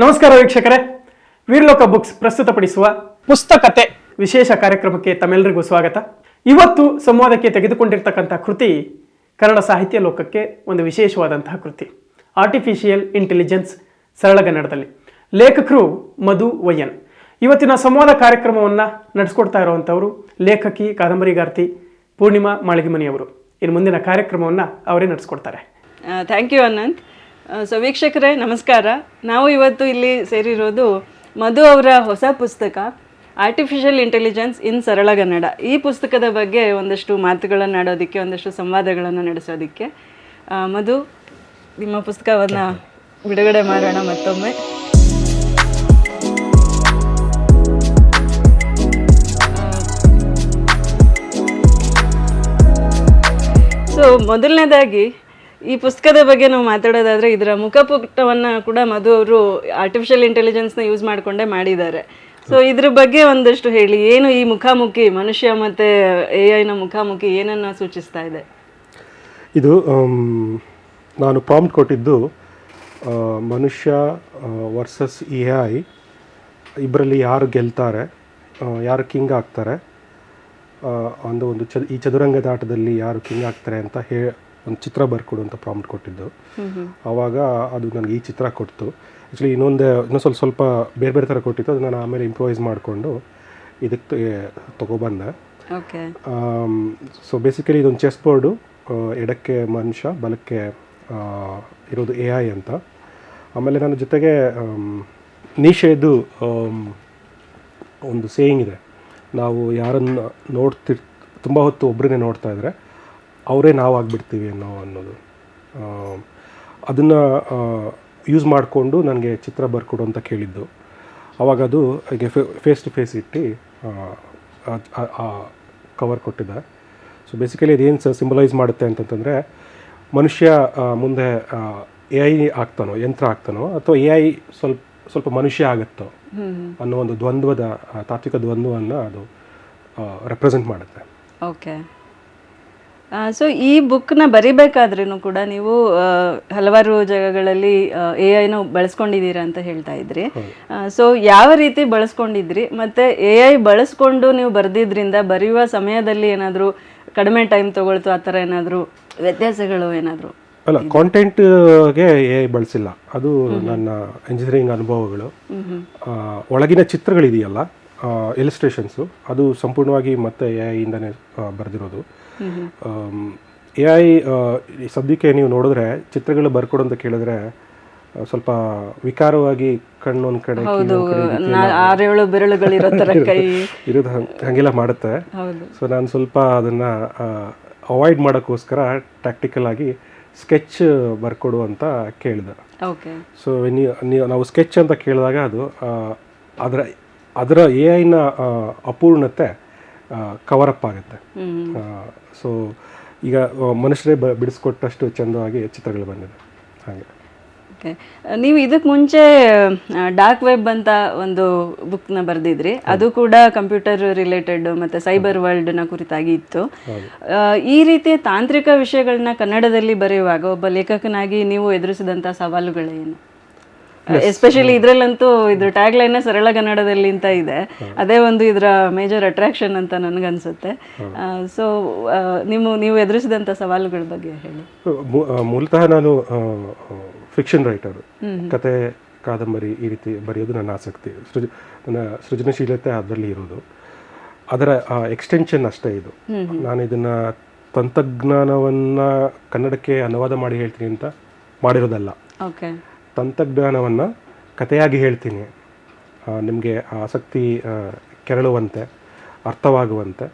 ನಮಸ್ಕಾರ ವೀಕ್ಷಕರೇ, ವೀರಲೋಕ ಬುಕ್ಸ್ ಪ್ರಸ್ತುತಪಡಿಸುವ ಪುಸ್ತಕತೆ ವಿಶೇಷ ಕಾರ್ಯಕ್ರಮಕ್ಕೆ ತಮ್ಮೆಲ್ಲರಿಗೂ ಸ್ವಾಗತ. ಇವತ್ತು ಸಂವಾದಕ್ಕೆ ತೆಗೆದುಕೊಂಡಿರ್ತಕ್ಕಂಥ ಕೃತಿ ಕನ್ನಡ ಸಾಹಿತ್ಯ ಲೋಕಕ್ಕೆ ಒಂದು ವಿಶೇಷವಾದಂತಹ ಕೃತಿ, ಆರ್ಟಿಫಿಷಿಯಲ್ ಇಂಟೆಲಿಜೆನ್ಸ್ ಸರಳಗನ್ನಡದಲ್ಲಿ. ಲೇಖಕರು ಮಧು ವೈಎನ್. ಇವತ್ತಿನ ಸಂವಾದ ಕಾರ್ಯಕ್ರಮವನ್ನು ನಡೆಸ್ಕೊಡ್ತಾ ಇರುವಂಥವರು ಲೇಖಕಿ ಕಾದಂಬರಿಗಾರ್ತಿ ಪೂರ್ಣಿಮಾ ಮಾಳಿಗೆಮನಿಯವರು. ಇನ್ನು ಮುಂದಿನ ಕಾರ್ಯಕ್ರಮವನ್ನು ಅವರೇ ನಡೆಸ್ಕೊಡ್ತಾರೆ. Thank you Anant. ಸೊ ವೀಕ್ಷಕರೇ ನಮಸ್ಕಾರ. ನಾವು ಇವತ್ತು ಇಲ್ಲಿ ಸೇರಿರೋದು ಮಧು ಅವರ ಹೊಸ ಪುಸ್ತಕ ಆರ್ಟಿಫಿಷಿಯಲ್ ಇಂಟೆಲಿಜೆನ್ಸ್ ಇನ್ ಸರಳಗನ್ನಡ. ಈ ಪುಸ್ತಕದ ಬಗ್ಗೆ ಒಂದಷ್ಟು ಮಾತುಗಳನ್ನು ಆಡೋದಕ್ಕೆ, ಒಂದಷ್ಟು ಸಂವಾದಗಳನ್ನು ನಡೆಸೋದಕ್ಕೆ ಮಧು, ನಿಮ್ಮ ಪುಸ್ತಕವನ್ನು ಬಿಡುಗಡೆ ಮಾಡೋಣ ಮತ್ತೊಮ್ಮೆ. ಸೊ ಮೊದಲನೇದಾಗಿ ಈ ಪುಸ್ತಕದ ಬಗ್ಗೆ ನಾವು ಮಾತಾಡೋದಾದರೆ, ಇದರ ಮುಖಪುಟವನ್ನು ಕೂಡ ಮಧು ಅವರು ಆರ್ಟಿಫಿಷಿಯಲ್ ಇಂಟೆಲಿಜೆನ್ಸ್ನ ಯೂಸ್ ಮಾಡಿಕೊಂಡೇ ಮಾಡಿದ್ದಾರೆ. ಸೊ ಇದ್ರ ಬಗ್ಗೆ ಒಂದಷ್ಟು ಹೇಳಿ, ಏನು ಈ ಮುಖಾಮುಖಿ ಮನುಷ್ಯ ಮತ್ತು AI ನ ಮುಖಾಮುಖಿ ಏನನ್ನು ಸೂಚಿಸ್ತಾ ಇದೆ? ಇದು ನಾನು ಪ್ರಾಂಪ್ಟ್ ಕೊಟ್ಟಿದ್ದು ಮನುಷ್ಯ ವರ್ಸಸ್ AI, ಇಬ್ಬರಲ್ಲಿ ಯಾರು ಗೆಲ್ತಾರೆ, ಯಾರು ಕಿಂಗ್ ಆಗ್ತಾರೆ, ಈ ಚದುರಂಗದ ಆಟದಲ್ಲಿ ಯಾರು ಕಿಂಗ್ ಆಗ್ತಾರೆ ಅಂತ ಒಂದು ಚಿತ್ರ ಬರ್ಕೊಡು ಅಂತ ಪ್ರಾಂಪ್ಟ್ ಕೊಟ್ಟಿದ್ದು. ಆವಾಗ ಅದು ನನಗೆ ಈ ಚಿತ್ರ ಕೊಡ್ತು. ಆ್ಯಕ್ಚುಲಿ ಇನ್ನೊಂದು ಸ್ವಲ್ಪ ಬೇರೆ ಬೇರೆ ಥರ ಕೊಟ್ಟಿತ್ತು. ಅದು ನಾನು ಆಮೇಲೆ ಇಂಪ್ರೂವೈಸ್ ಮಾಡಿಕೊಂಡು ಇದಕ್ಕೆ ತೊಗೊಬಂದೆ. ಸೊ ಬೇಸಿಕಲಿ ಇದೊಂದು ಚೆಸ್ ಬೋರ್ಡು, ಎಡಕ್ಕೆ ಮನುಷ್ಯ, ಬಲಕ್ಕೆ ಇರೋದು AI ಅಂತ. ಆಮೇಲೆ ನನ್ನ ಜೊತೆಗೆ ನೀಶೆದು ಒಂದು ಸೇಯಿಂಗ್ ಇದೆ, ನಾವು ಯಾರನ್ನು ತುಂಬ ಹೊತ್ತು ಒಬ್ಬರನ್ನೇ ನೋಡ್ತಾ ಇದ್ದರೆ ಅವರೇ ನಾವು ಆಗಿಬಿಡ್ತೀವಿ ಅನ್ನೋದು. ಅದನ್ನು ಯೂಸ್ ಮಾಡಿಕೊಂಡು ನನಗೆ ಚಿತ್ರ ಬರ್ಕೊಡು ಅಂತ ಕೇಳಿದ್ದು. ಆವಾಗ ಅದು ಹಾಗೆ ಫೇಸ್ ಟು ಫೇಸ್ ಇಟ್ಟು ಕವರ್ ಕೊಟ್ಟಿದ್ದೆ. ಸೊ ಬೇಸಿಕಲಿ ಅದೇನು ಸಿಂಬಲೈಸ್ ಮಾಡುತ್ತೆ ಅಂತಂತಂದರೆ, ಮನುಷ್ಯ ಮುಂದೆ AI ಆಗ್ತಾನೋ, ಯಂತ್ರ ಆಗ್ತಾನೋ, ಅಥವಾ AI ಸ್ವಲ್ಪ ಮನುಷ್ಯ ಆಗುತ್ತೋ ಅನ್ನೋ ಒಂದು ತಾತ್ವಿಕ ದ್ವಂದ್ವವನ್ನು ಅದು ರೆಪ್ರೆಸೆಂಟ್ ಮಾಡುತ್ತೆ. ಓಕೆ. ಸೊ ಈ ಬುಕ್ನ ಬರಿಬೇಕಾದ್ರೂ ಕೂಡ ನೀವು ಹಲವಾರು ಜಾಗಗಳಲ್ಲಿ AI ಬಳಸ್ಕೊಂಡಿದ್ದೀರಾ ಅಂತ ಹೇಳ್ತಾ ಇದ್ರಿ. ಸೊ ಯಾವ ರೀತಿ ಬಳಸ್ಕೊಂಡಿದ್ರಿ, ಮತ್ತು AI ಬಳಸ್ಕೊಂಡು ನೀವು ಬರೆದಿದ್ರಿಂದ ಬರೆಯುವ ಸಮಯದಲ್ಲಿ ಏನಾದರೂ ಕಡಿಮೆ ಟೈಮ್ ತೊಗೊಳ್ತು, ಆ ಥರ ಏನಾದರೂ ವ್ಯತ್ಯಾಸಗಳು ಏನಾದರೂ? ಅಲ್ಲ, ಕಾಂಟೆಂಟ್ಗೆ AI ಬಳಸಿಲ್ಲ. ಅದು ನನ್ನ ಇಂಜಿನಿಯರಿಂಗ್ ಅನುಭವಗಳು. ಒಳಗಿನ ಚಿತ್ರಗಳಿದೆಯಲ್ಲ, ಇಲಿಸ್ಟ್ರೇಷನ್ಸು, ಅದು ಸಂಪೂರ್ಣವಾಗಿ ಮತ್ತೆ AI ಇಂದನೇ ಬರೆದಿರೋದು. AI ಸದ್ಯಕ್ಕೆ ನೀವು ನೋಡಿದ್ರೆ ಚಿತ್ರಗಳು ಬರ್ಕೊಡು ಅಂತ ಕೇಳಿದ್ರೆ ಸ್ವಲ್ಪ ವಿಕಾರವಾಗಿ ಕಣ್ಣೊಂದು ಕಡೆ ಇರೋದು ಹಾಗೆಲ್ಲ ಮಾಡುತ್ತೆ. ಸೊ ನಾನು ಸ್ವಲ್ಪ ಅದನ್ನು ಅವಾಯ್ಡ್ ಮಾಡೋಕ್ಕೋಸ್ಕರ ಟ್ಯಾಕ್ಟಿಕಲ್ ಆಗಿ ಸ್ಕೆಚ್ ಬರ್ಕೊಡು ಅಂತ ಕೇಳಿದೆ. ಸೊ ನಾವು ಸ್ಕೆಚ್ ಅಂತ ಕೇಳಿದಾಗ ಅದು ಅದರ AI ಅಪೂರ್ಣತೆ ಕವರಪ್ ಆಗುತ್ತೆ. ಸೊ ಈಗ ಮನುಷ್ಯರೇ ಬಿಡಿಸ್ಕೊಟ್ಟಷ್ಟು ಚಂದವಾಗಿ ಚಿತ್ರಗಳು ಬಂದಿದೆ ಹಾಗೆ. ಓಕೆ. ನೀವು ಇದಕ್ಕೆ ಮುಂಚೆ ಡಾರ್ಕ್ ವೆಬ್ ಅಂತ ಒಂದು ಬುಕ್ನ ಬರೆದಿದ್ರಿ, ಅದು ಕೂಡ ಕಂಪ್ಯೂಟರ್ ರಿಲೇಟೆಡ್ ಮತ್ತು ಸೈಬರ್ ವರ್ಲ್ಡ್ನ ಕುರಿತಾಗಿ ಇತ್ತು. ಈ ರೀತಿಯ ತಾಂತ್ರಿಕ ವಿಷಯಗಳನ್ನ ಕನ್ನಡದಲ್ಲಿ ಬರೆಯುವಾಗ ಒಬ್ಬ ಲೇಖಕನಾಗಿ ನೀವು ಎದುರಿಸಿದಂಥ ಸವಾಲುಗಳೇನು? ಎಸ್ಪೆಷಲಿ ಇದರಲ್ಲಂತೂ ಇದ್ರ ಟ್ಯಾಗ್ ಲೈನ್ ಸರಳಗನ್ನಡದಲ್ಲಿ ಅಂತ ಇದೆ, ಅದೇ ಒಂದು ಇದರ ಮೇಜರ್ ಅಟ್ರಾಕ್ಷನ್ ಅಂತ ನನಗನ್ಸುತ್ತೆ. ಸೊ ನೀವು ಎದುರಿಸಿದಂಥ ಸವಾಲುಗಳ ಬಗ್ಗೆ ಹೇಳಿ. ಮೂಲತಃ ನಾನು ಫಿಕ್ಷನ್ ರೈಟರು, ಕತೆ, ಕಾದಂಬರಿ ಈ ರೀತಿ ಬರೆಯೋದು ನನ್ನ ಆಸಕ್ತಿ. ನನ್ನ ಸೃಜನಶೀಲತೆ ಅದರಲ್ಲಿ ಇರೋದು, ಅದರ ಎಕ್ಸ್ಟೆನ್ಷನ್ ಅಷ್ಟೇ ಇದು. ನಾನು ಇದನ್ನು ತಂತ್ರಜ್ಞಾನವನ್ನು ಕನ್ನಡಕ್ಕೆ ಅನುವಾದ ಮಾಡಿ ಹೇಳ್ತೀನಿ ಅಂತ ಮಾಡಿರೋದಲ್ಲ. ತಂತ್ರಜ್ಞಾನವನ್ನು ಕಥೆಯಾಗಿ ಹೇಳ್ತೀನಿ, ನಿಮಗೆ ಆಸಕ್ತಿ ಕೆರಳುವಂತೆ, ಅರ್ಥವಾಗುವಂತೆ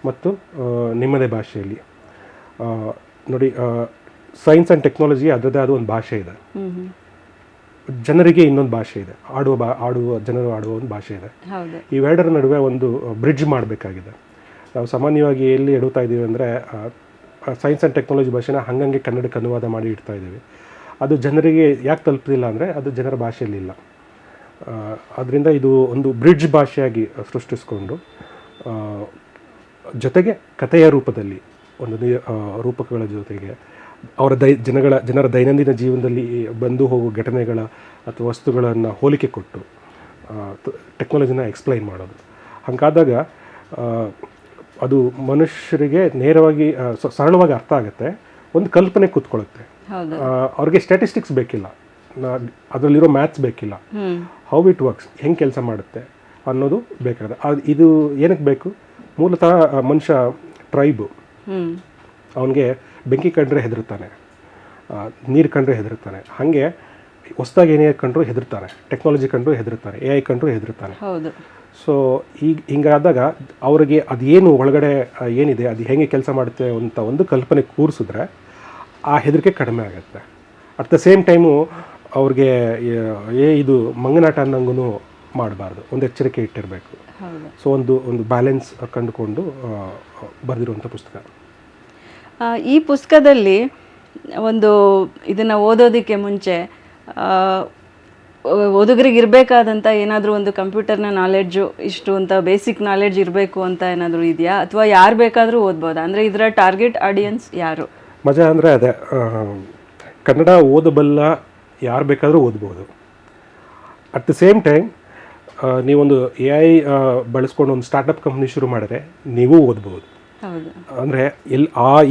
ಮತ್ತು ನಿಮ್ಮದೇ ಭಾಷೆಯಲ್ಲಿ. ನೋಡಿ, ಸೈನ್ಸ್ ಆ್ಯಂಡ್ ಟೆಕ್ನಾಲಜಿ ಅದರದ್ದೇ ಆದ ಒಂದು ಭಾಷೆ ಇದೆ, ಜನರಿಗೆ ಇನ್ನೊಂದು ಭಾಷೆ ಇದೆ, ಜನರು ಆಡುವ ಒಂದು ಭಾಷೆ ಇದೆ. ಇವೆರಡರ ನಡುವೆ ಒಂದು ಬ್ರಿಡ್ಜ್ ಮಾಡಬೇಕಾಗಿದೆ. ನಾವು ಸಾಮಾನ್ಯವಾಗಿ ಎಲ್ಲಿ ಎಡುತ್ತಾ ಇದ್ದೀವಿ ಅಂದರೆ, ಸೈನ್ಸ್ ಆ್ಯಂಡ್ ಟೆಕ್ನಾಲಜಿ ಭಾಷೆನ ಹಂಗಂಗೆ ಕನ್ನಡಕ್ಕೆ ಅನುವಾದ ಮಾಡಿ ಇಡ್ತಾ ಇದ್ದೀವಿ. ಅದು ಜನರಿಗೆ ಯಾಕೆ ತಲುಪಲಿಲ್ಲ ಅಂದರೆ, ಅದು ಜನರ ಭಾಷೆಯಲ್ಲಿಲ್ಲ. ಅದರಿಂದ ಇದು ಒಂದು ಬ್ರಿಡ್ಜ್ ಭಾಷೆಯಾಗಿ ಸೃಷ್ಟಿಸ್ಕೊಂಡು ಜೊತೆಗೆ ಕಥೆಯ ರೂಪದಲ್ಲಿ ಒಂದು ರೂಪಕಗಳ ಜೊತೆಗೆ ಅವರ ಜನರ ದೈನಂದಿನ ಜೀವನದಲ್ಲಿ ಬಂದು ಹೋಗುವ ಘಟನೆಗಳ ಅಥವಾ ವಸ್ತುಗಳನ್ನು ಹೋಲಿಕೆ ಕೊಟ್ಟು ಟೆಕ್ನಾಲಜಿನ ಎಕ್ಸ್ಪ್ಲೈನ್ ಮಾಡೋದು. ಹಾಗಾದಾಗ ಅದು ಮನುಷ್ಯರಿಗೆ ನೇರವಾಗಿ ಸರಳವಾಗಿ ಅರ್ಥ ಆಗುತ್ತೆ, ಒಂದು ಕಲ್ಪನೆ ಕೂತ್ಕೊಳ್ಳುತ್ತೆ. ಅವ್ರಿಗೆ ಸ್ಟ್ಯಾಟಿಸ್ಟಿಕ್ಸ್ ಬೇಕಿಲ್ಲ, ಅದರಲ್ಲಿರೋ ಮ್ಯಾಥ್ಸ್ ಬೇಕಿಲ್ಲ, ಹೌ ಇಟ್ ವರ್ಕ್ಸ್, ಹೆಂಗೆ ಕೆಲಸ ಮಾಡುತ್ತೆ ಅನ್ನೋದು ಬೇಕಾಗುತ್ತೆ. ಇದು ಏನಕ್ಕೆ ಬೇಕು? ಮೂಲತಃ ಮನುಷ್ಯ ಟ್ರೈಬು, ಅವನಿಗೆ ಬೆಂಕಿ ಕಂಡ್ರೆ ಹೆದರ್ತಾನೆ, ನೀರು ಕಂಡ್ರೆ ಹೆದರ್ತಾನೆ. ಹಾಗೆ ಹೊಸ್ದಾಗಿ ಏನೇ ಕಂಡ್ರು ಹೆದರ್ತಾನೆ, ಟೆಕ್ನಾಲಜಿ ಕಂಡ್ರು ಹೆದರ್ತಾನೆ, AI ಕಂಡ್ರು ಹೆದರ್ತಾನೆ. ಸೊ ಹಿಂಗಾದಾಗ ಅವ್ರಿಗೆ ಅದೇನು ಒಳಗಡೆ ಏನಿದೆ, ಅದು ಹೇಗೆ ಕೆಲಸ ಮಾಡುತ್ತೆ ಅಂತ ಒಂದು ಕಲ್ಪನೆ ಕೂರಿಸಿದ್ರೆ ಆ ಹೆದರಿಕೆ ಕಡಿಮೆ ಆಗುತ್ತೆ. ಅಟ್ ದ ಸೇಮ್ ಟೈಮು ಅವ್ರಿಗೆ ಇದು ಮಂಗನಾಟ ಅನ್ನಂಗೂ ಮಾಡಬಾರ್ದು, ಒಂದು ಎಚ್ಚರಿಕೆ ಇಟ್ಟಿರಬೇಕು. ಸೊ ಒಂದು ಬ್ಯಾಲೆನ್ಸ್ ಕಂಡುಕೊಂಡು ಬರೆದಿರುವಂಥ ಪುಸ್ತಕ. ಈ ಪುಸ್ತಕದಲ್ಲಿ ಇದನ್ನು ಓದೋದಕ್ಕೆ ಮುಂಚೆ ಓದುಗರಿಗೆ ಇರಬೇಕಾದಂಥ ಏನಾದರೂ ಒಂದು ಕಂಪ್ಯೂಟರ್ನ ನಾಲೆಡ್ಜು ಇಷ್ಟು ಅಂತ ಬೇಸಿಕ್ ನಾಲೆಡ್ಜ್ ಇರಬೇಕು ಅಂತ ಏನಾದರೂ ಇದೆಯಾ, ಅಥವಾ ಯಾರು ಬೇಕಾದರೂ ಓದ್ಬೋದಾ? ಅಂದರೆ ಇದರ ಟಾರ್ಗೆಟ್ ಆಡಿಯನ್ಸ್ ಯಾರು? ಮಜಾ ಅಂದರೆ ಅದೇ, ಕನ್ನಡ ಓದಬಲ್ಲ ಯಾರು ಬೇಕಾದರೂ ಓದ್ಬೋದು. ಅಟ್ ದ ಸೇಮ್ ಟೈಮ್ ನೀವೊಂದು AI ಬಳಸ್ಕೊಂಡು ಒಂದು ಸ್ಟಾರ್ಟಪ್ ಕಂಪ್ನಿ ಶುರು ಮಾಡಿದ್ರೆ ನೀವು ಓದ್ಬೋದು. ಅಂದರೆ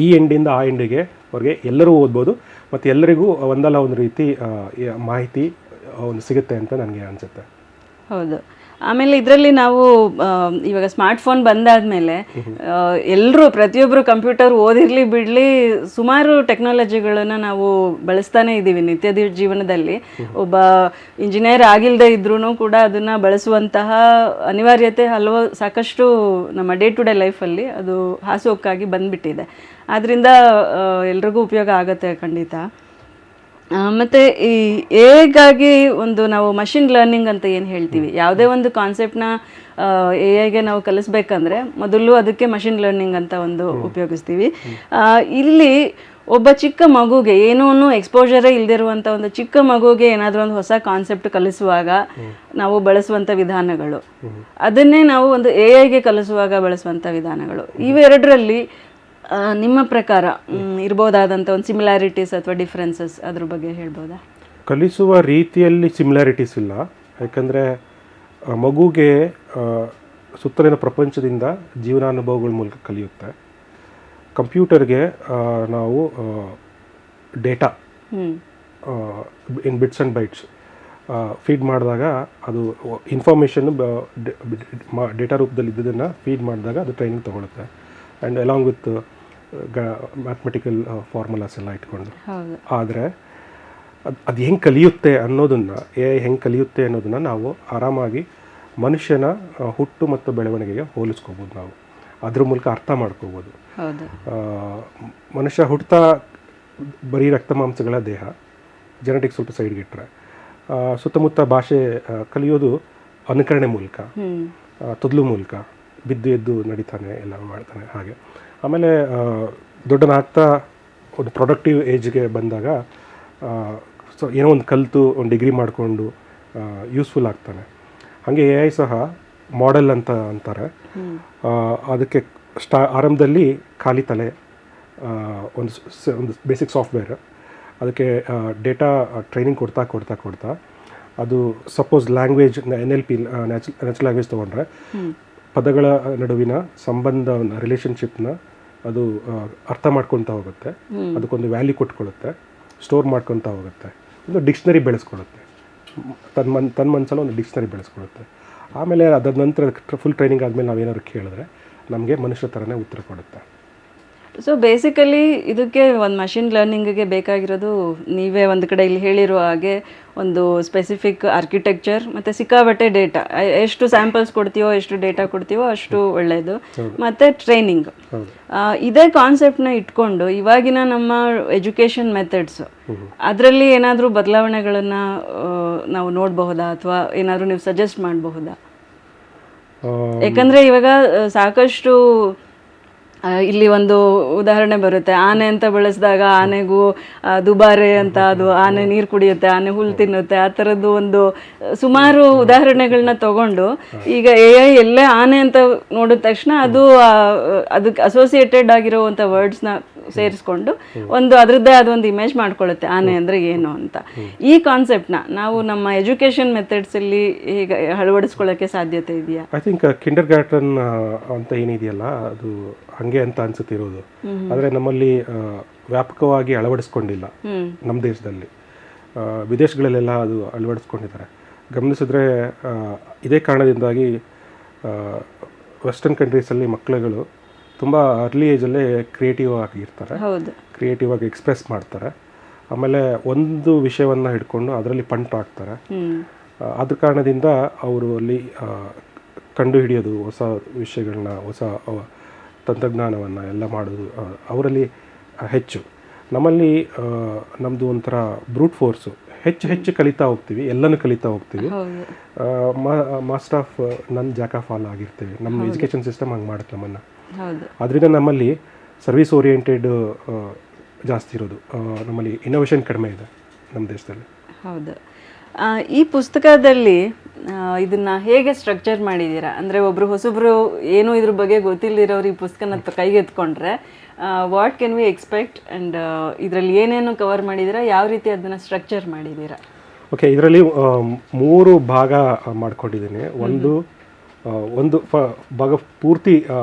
ಈ ಎಂಡಿಂದ ಆ ಎಂಡಿಗೆ ಅವ್ರಿಗೆ ಎಲ್ಲರೂ ಓದ್ಬೋದು, ಮತ್ತು ಎಲ್ಲರಿಗೂ ಒಂದಲ್ಲ ಒಂದು ರೀತಿ ಮಾಹಿತಿ ಒಂದು ಸಿಗುತ್ತೆ ಅಂತ ನನಗೆ ಅನಿಸುತ್ತೆ. ಹೌದು. ಆಮೇಲೆ ಇದರಲ್ಲಿ ನಾವು ಇವಾಗ ಸ್ಮಾರ್ಟ್ಫೋನ್ ಬಂದಾದಮೇಲೆ ಪ್ರತಿಯೊಬ್ಬರು ಕಂಪ್ಯೂಟರ್ ಓದಿರಲಿ ಬಿಡಲಿ ಸುಮಾರು ಟೆಕ್ನಾಲಜಿಗಳನ್ನು ನಾವು ಬಳಸ್ತಾನೆ ಇದ್ದೀವಿ ನಿತ್ಯದ ಜೀವನದಲ್ಲಿ. ಒಬ್ಬ ಇಂಜಿನಿಯರ್ ಆಗಿಲ್ಲದೆ ಇದ್ರೂ ಕೂಡ ಅದನ್ನು ಬಳಸುವಂತಹ ಅನಿವಾರ್ಯತೆ ಸಾಕಷ್ಟು ನಮ್ಮ ಡೇ ಟು ಡೇ ಲೈಫಲ್ಲಿ ಅದು ಹಾಸೋಕ್ಕಾಗಿ ಬಂದುಬಿಟ್ಟಿದೆ. ಆದ್ದರಿಂದ ಎಲ್ರಿಗೂ ಉಪಯೋಗ ಆಗುತ್ತೆ ಖಂಡಿತ. ಮತ್ತು ಹೇಗಾಗಿ ನಾವು ಮಷಿನ್ ಲರ್ನಿಂಗ್ ಅಂತ ಏನು ಹೇಳ್ತೀವಿ, ಯಾವುದೇ ಒಂದು ಕಾನ್ಸೆಪ್ಟ್ನ AI ನಾವು ಕಲಿಸ್ಬೇಕಂದ್ರೆ ಮೊದಲು ಅದಕ್ಕೆ ಮಷಿನ್ ಲರ್ನಿಂಗ್ ಅಂತ ಉಪಯೋಗಿಸ್ತೀವಿ. ಇಲ್ಲಿ ಒಬ್ಬ ಚಿಕ್ಕ ಮಗುಗೆ ಏನೂ ಎಕ್ಸ್ಪೋಜರೇ ಇಲ್ಲದಿರುವಂಥ ಒಂದು ಚಿಕ್ಕ ಮಗುಗೆ ಏನಾದರೂ ಒಂದು ಹೊಸ ಕಾನ್ಸೆಪ್ಟ್ ಕಲಿಸುವಾಗ ನಾವು ಬಳಸುವಂಥ ವಿಧಾನಗಳು, ಅದನ್ನೇ ನಾವು ಒಂದು AI ಕಲಿಸುವಾಗ ಬಳಸುವಂಥ ವಿಧಾನಗಳು, ಇವೆರಡರಲ್ಲಿ ನಿಮ್ಮ ಪ್ರಕಾರ ಇರ್ಬೋದಾದಂಥ ಒಂದು ಸಿಮಿಲಾರಿಟೀಸ್ ಅಥವಾ ಡಿಫ್ರೆನ್ಸಸ್ ಅದ್ರ ಬಗ್ಗೆ ಹೇಳ್ಬೋದಾ? ಕಲಿಸುವ ರೀತಿಯಲ್ಲಿ ಸಿಮಿಲಾರಿಟೀಸ್ ಇಲ್ಲ, ಯಾಕಂದರೆ ಮಗುಗೆ ಸುತ್ತಲಿನ ಪ್ರಪಂಚದಿಂದ ಜೀವನಾನುಭವಗಳ ಮೂಲಕ ಕಲಿಯುತ್ತೆ. ಕಂಪ್ಯೂಟರ್ಗೆ ನಾವು data in bits and bytes feed ಮಾಡಿದಾಗ ಅದು ಇನ್ಫಾರ್ಮೇಷನ್ ಡೇಟಾ ರೂಪದಲ್ಲಿ ಇದ್ದದನ್ನು ಫೀಡ್ ಮಾಡಿದಾಗ ಅದು ಟ್ರೈನಿಂಗ್ ತೊಗೊಳುತ್ತೆ. And along with mathematical formulas ಎಲ್ಲ ಇಟ್ಕೊಂಡು. ಆದರೆ ಅದು ಹೆಂಗೆ ಕಲಿಯುತ್ತೆ ಅನ್ನೋದನ್ನು, AI ಹೆಂಗೆ ಕಲಿಯುತ್ತೆ ಅನ್ನೋದನ್ನು ನಾವು ಆರಾಮಾಗಿ ಮನುಷ್ಯನ ಹುಟ್ಟು ಮತ್ತು ಬೆಳವಣಿಗೆಗೆ ಹೋಲಿಸ್ಕೋಬೋದು. ನಾವು ಅದ್ರ ಮೂಲಕ ಅರ್ಥ ಮಾಡ್ಕೋಬೋದು. ಮನುಷ್ಯ ಹುಟ್ಟುತ್ತಾ ಬರೀ ರಕ್ತ ಮಾಂಸಗಳ ದೇಹ, ಜೆನೆಟಿಕ್ಸ್ ಸ್ವಲ್ಪ ಸೈಡ್ಗಿಟ್ರೆ, ಸುತ್ತಮುತ್ತ ಭಾಷೆ ಕಲಿಯೋದು ಅನುಕರಣೆ ಮೂಲಕ, ತೊದಲು ಮೂಲಕ, ಬಿದ್ದು ಎದ್ದು ನಡೀತಾನೆ, ಎಲ್ಲ ಮಾಡ್ತಾನೆ. ಹಾಗೆ ಆಮೇಲೆ ದೊಡ್ಡನಾಗ್ತಾ ಒಂದು ಪ್ರೊಡಕ್ಟಿವ್ ಏಜ್ಗೆ ಬಂದಾಗ ಏನೋ ಒಂದು ಕಲಿತು ಒಂದು ಡಿಗ್ರಿ ಮಾಡಿಕೊಂಡು ಯೂಸ್ಫುಲ್ ಆಗ್ತಾನೆ. ಹಾಗೆ AI ಸಹ ಮಾಡೆಲ್ ಅಂತ ಅಂತಾರೆ. ಅದಕ್ಕೆ ಆರಂಭದಲ್ಲಿ ಖಾಲಿ ತಲೆ, ಒಂದು ಬೇಸಿಕ್ ಸಾಫ್ಟ್ವೇರ್, ಅದಕ್ಕೆ ಡೇಟಾ ಟ್ರೈನಿಂಗ್ ಕೊಡ್ತಾ ಅದು suppose language NLP natural language ತೊಗೊಂಡ್ರೆ ಪದಗಳ ನಡುವಿನ ಸಂಬಂಧವನ್ನು, ರಿಲೇಷನ್ಶಿಪ್ನ ಅದು ಅರ್ಥ ಮಾಡ್ಕೊತಾ ಹೋಗುತ್ತೆ, ಅದಕ್ಕೊಂದು ವ್ಯಾಲ್ಯೂ ಕೊಟ್ಕೊಳ್ಳುತ್ತೆ, ಸ್ಟೋರ್ ಮಾಡ್ಕೊತಾ ಹೋಗುತ್ತೆ, ಒಂದು ಡಿಕ್ಷ್ನರಿ ಬೆಳೆಸ್ಕೊಳ್ಳುತ್ತೆ, ತನ್ನ ಮನಸ್ಸಲ್ಲಿ ಒಂದು ಡಿಕ್ಷ್ನರಿ ಬೆಳೆಸ್ಕೊಳ್ಳುತ್ತೆ. ಆಮೇಲೆ ಅದಾದ ನಂತರ ಫುಲ್ ಟ್ರೈನಿಂಗ್ ಆದಮೇಲೆ ನಾವೇನಾದ್ರು ಕೇಳಿದ್ರೆ ನಮಗೆ ಮನುಷ್ಯ ಥರನೇ ಉತ್ತರ ಕೊಡುತ್ತೆ. ಸೊ ಬೇಸಿಕಲಿ ಇದಕ್ಕೆ ಒಂದು ಮಷಿನ್ ಲರ್ನಿಂಗಿಗೆ ಬೇಕಾಗಿರೋದು ನೀವೇ ಒಂದು ಕಡೆ ಇಲ್ಲಿ ಹೇಳಿರೋ ಹಾಗೆ ಒಂದು ಸ್ಪೆಸಿಫಿಕ್ ಆರ್ಕಿಟೆಕ್ಚರ್ ಮತ್ತು ಸಿಕ್ಕಾಬಟ್ಟೆ ಡೇಟಾ, ಎಷ್ಟು ಸ್ಯಾಂಪಲ್ಸ್ ಕೊಡ್ತೀವೋ, ಎಷ್ಟು ಡೇಟಾ ಕೊಡ್ತೀವೋ ಅಷ್ಟು ಒಳ್ಳೆಯದು, ಮತ್ತು ಟ್ರೈನಿಂಗ್. ಇದೇ ಕಾನ್ಸೆಪ್ಟ್ನ ಇಟ್ಕೊಂಡು ಇವಾಗಿನ ನಮ್ಮ ಎಜುಕೇಷನ್ ಮೆಥಡ್ಸು ಅದರಲ್ಲಿ ಏನಾದರೂ ಬದಲಾವಣೆಗಳನ್ನು ನಾವು ನೋಡಬಹುದಾ, ಅಥವಾ ಏನಾದರೂ ನೀವು ಸಜೆಸ್ಟ್ ಮಾಡಬಹುದಾ? ಯಾಕಂದರೆ ಇವಾಗ ಸಾಕಷ್ಟು ಇಲ್ಲಿ ಒಂದು ಉದಾಹರಣೆ ಬರುತ್ತೆ, ಆನೆ ಅಂತ ಬಳಸಿದಾಗ ಆನೆಗೂ ದುಬಾರೆ ಅಂತ, ಅದು ಆನೆ ನೀರು ಕುಡಿಯುತ್ತೆ, ಆನೆ ಹುಲ್ಲು ತಿನ್ನುತ್ತೆ, ಆ ಥರದ್ದು ಒಂದು ಸುಮಾರು ಉದಾಹರಣೆಗಳನ್ನ ತಗೊಂಡು ಈಗ AI ಎಲ್ಲೇ ಆನೆ ಅಂತ ನೋಡಿದ ತಕ್ಷಣ ಅದಕ್ಕೆ ಅಸೋಸಿಯೇಟೆಡ್ ಆಗಿರೋವಂಥ ವರ್ಡ್ಸ್ನ ಸೇರಿಸ್ಕೊಂಡು ಒಂದು ಅದರದ್ದೇ ಆದ ಒಂದು ಇಮೇಜ್ ಮಾಡ್ಕೊಳ್ಳುತ್ತೆ ಆನೆ ಅಂದರೆ ಏನು ಅಂತ. ಈ ಕಾನ್ಸೆಪ್ಟ್ನ ನಾವು ನಮ್ಮ ಎಜುಕೇಷನ್ ಮೆಥಡ್ಸಲ್ಲಿ ಈಗ ಅಳವಡಿಸ್ಕೊಳ್ಳೋಕ್ಕೆ ಸಾಧ್ಯತೆ ಇದೆಯಾ? ಐ ಥಿಂಕ್ ಕಿಂಡರ್ ಗಾರ್ಟನ್ ಅಂತ ಏನಿದೆಯಲ್ಲ ಅದು ಹಂಗೆ ಅಂತ ಅನ್ಸುತ್ತಿರೋದು. ಆದರೆ ನಮ್ಮಲ್ಲಿ ವ್ಯಾಪಕವಾಗಿ ಅಳವಡಿಸ್ಕೊಂಡಿಲ್ಲ ನಮ್ಮ ದೇಶದಲ್ಲಿ. ವಿದೇಶಗಳಲ್ಲೆಲ್ಲ ಅದು ಅಳವಡಿಸ್ಕೊಂಡಿದ್ದಾರೆ. ಗಮನಿಸಿದ್ರೆ ಇದೇ ಕಾರಣದಿಂದಾಗಿ ವೆಸ್ಟರ್ನ್ ಕಂಟ್ರೀಸಲ್ಲಿ ಮಕ್ಕಳುಗಳು ತುಂಬ ಅರ್ಲಿ ಏಜಲ್ಲೇ ಕ್ರಿಯೇಟಿವ್ ಆಗಿರ್ತಾರೆ, ಕ್ರಿಯೇಟಿವ್ ಆಗಿ ಎಕ್ಸ್ಪ್ರೆಸ್ ಮಾಡ್ತಾರೆ. ಆಮೇಲೆ ಒಂದು ವಿಷಯವನ್ನು ಹಿಡ್ಕೊಂಡು ಅದರಲ್ಲಿ ಪಂಟ್ ಆಗ್ತಾರೆ. ಅದ್ರ ಕಾರಣದಿಂದ ಅವರು ಅಲ್ಲಿ ಕಂಡುಹಿಡಿಯೋದು ಹೊಸ ವಿಷಯಗಳನ್ನ, ಹೊಸ ತಂತ್ರಜ್ಞಾನವನ್ನು ಎಲ್ಲ ಮಾಡೋದು ಅವರಲ್ಲಿ ಹೆಚ್ಚು. ನಮ್ಮಲ್ಲಿ ನಮ್ಮದು ಒಂಥರ ಬ್ರೂಟ್ ಫೋರ್ಸು, ಹೆಚ್ಚು ಕಲಿತಾ ಹೋಗ್ತೀವಿ, ಎಲ್ಲನೂ ಕಲಿತಾ ಹೋಗ್ತೀವಿ. ಮಾಸ್ಟರ್ ಆಫ್ ನನ್ ಜಾಕ್ ಆಫ್ ಆಲ್ ಆಗಿರ್ತೀವಿ. ನಮ್ಮ ಎಜುಕೇಷನ್ ಸಿಸ್ಟಮ್ ಹಂಗೆ ಮಾಡುತ್ತೆ ನಮ್ಮನ್ನು. ಅದರಿಂದ ನಮ್ಮಲ್ಲಿ ಸರ್ವಿಸ್ ಓರಿಯೆಂಟೆಡ್ ಜಾಸ್ತಿ ಇರೋದು. ನಮ್ಮಲ್ಲಿ ಇನ್ನೋವೇಷನ್ ಕಡಿಮೆ ಇದೆ ನಮ್ಮ ದೇಶದಲ್ಲಿ. ಹೌದು. ಈ ಪುಸ್ತಕದಲ್ಲಿ ಇದನ್ನ ಹೇಗೆ ಸ್ಟ್ರಕ್ಚರ್ ಮಾಡಿದ್ದೀರಾ? ಅಂದರೆ ಒಬ್ಬರು ಹೊಸಬ್ರು ಏನೂ ಇದ್ರ ಬಗ್ಗೆ ಗೊತ್ತಿಲ್ಲದಿರೋರು ಈ ಪುಸ್ತಕನ ಕೈಗೆತ್ಕೊಂಡ್ರೆ what can we expect and ಇದರಲ್ಲಿ ಏನೇನು ಕವರ್ ಮಾಡಿದ್ದೀರಾ, ಯಾವ ರೀತಿ ಅದನ್ನು ಸ್ಟ್ರಕ್ಚರ್ ಮಾಡಿದ್ದೀರಾ? ಓಕೆ, ಇದರಲ್ಲಿ 3 ಭಾಗ ಮಾಡ್ಕೊಂಡಿದ್ದೀನಿ. ಒಂದು ಭಾಗ ಪೂರ್ತಿ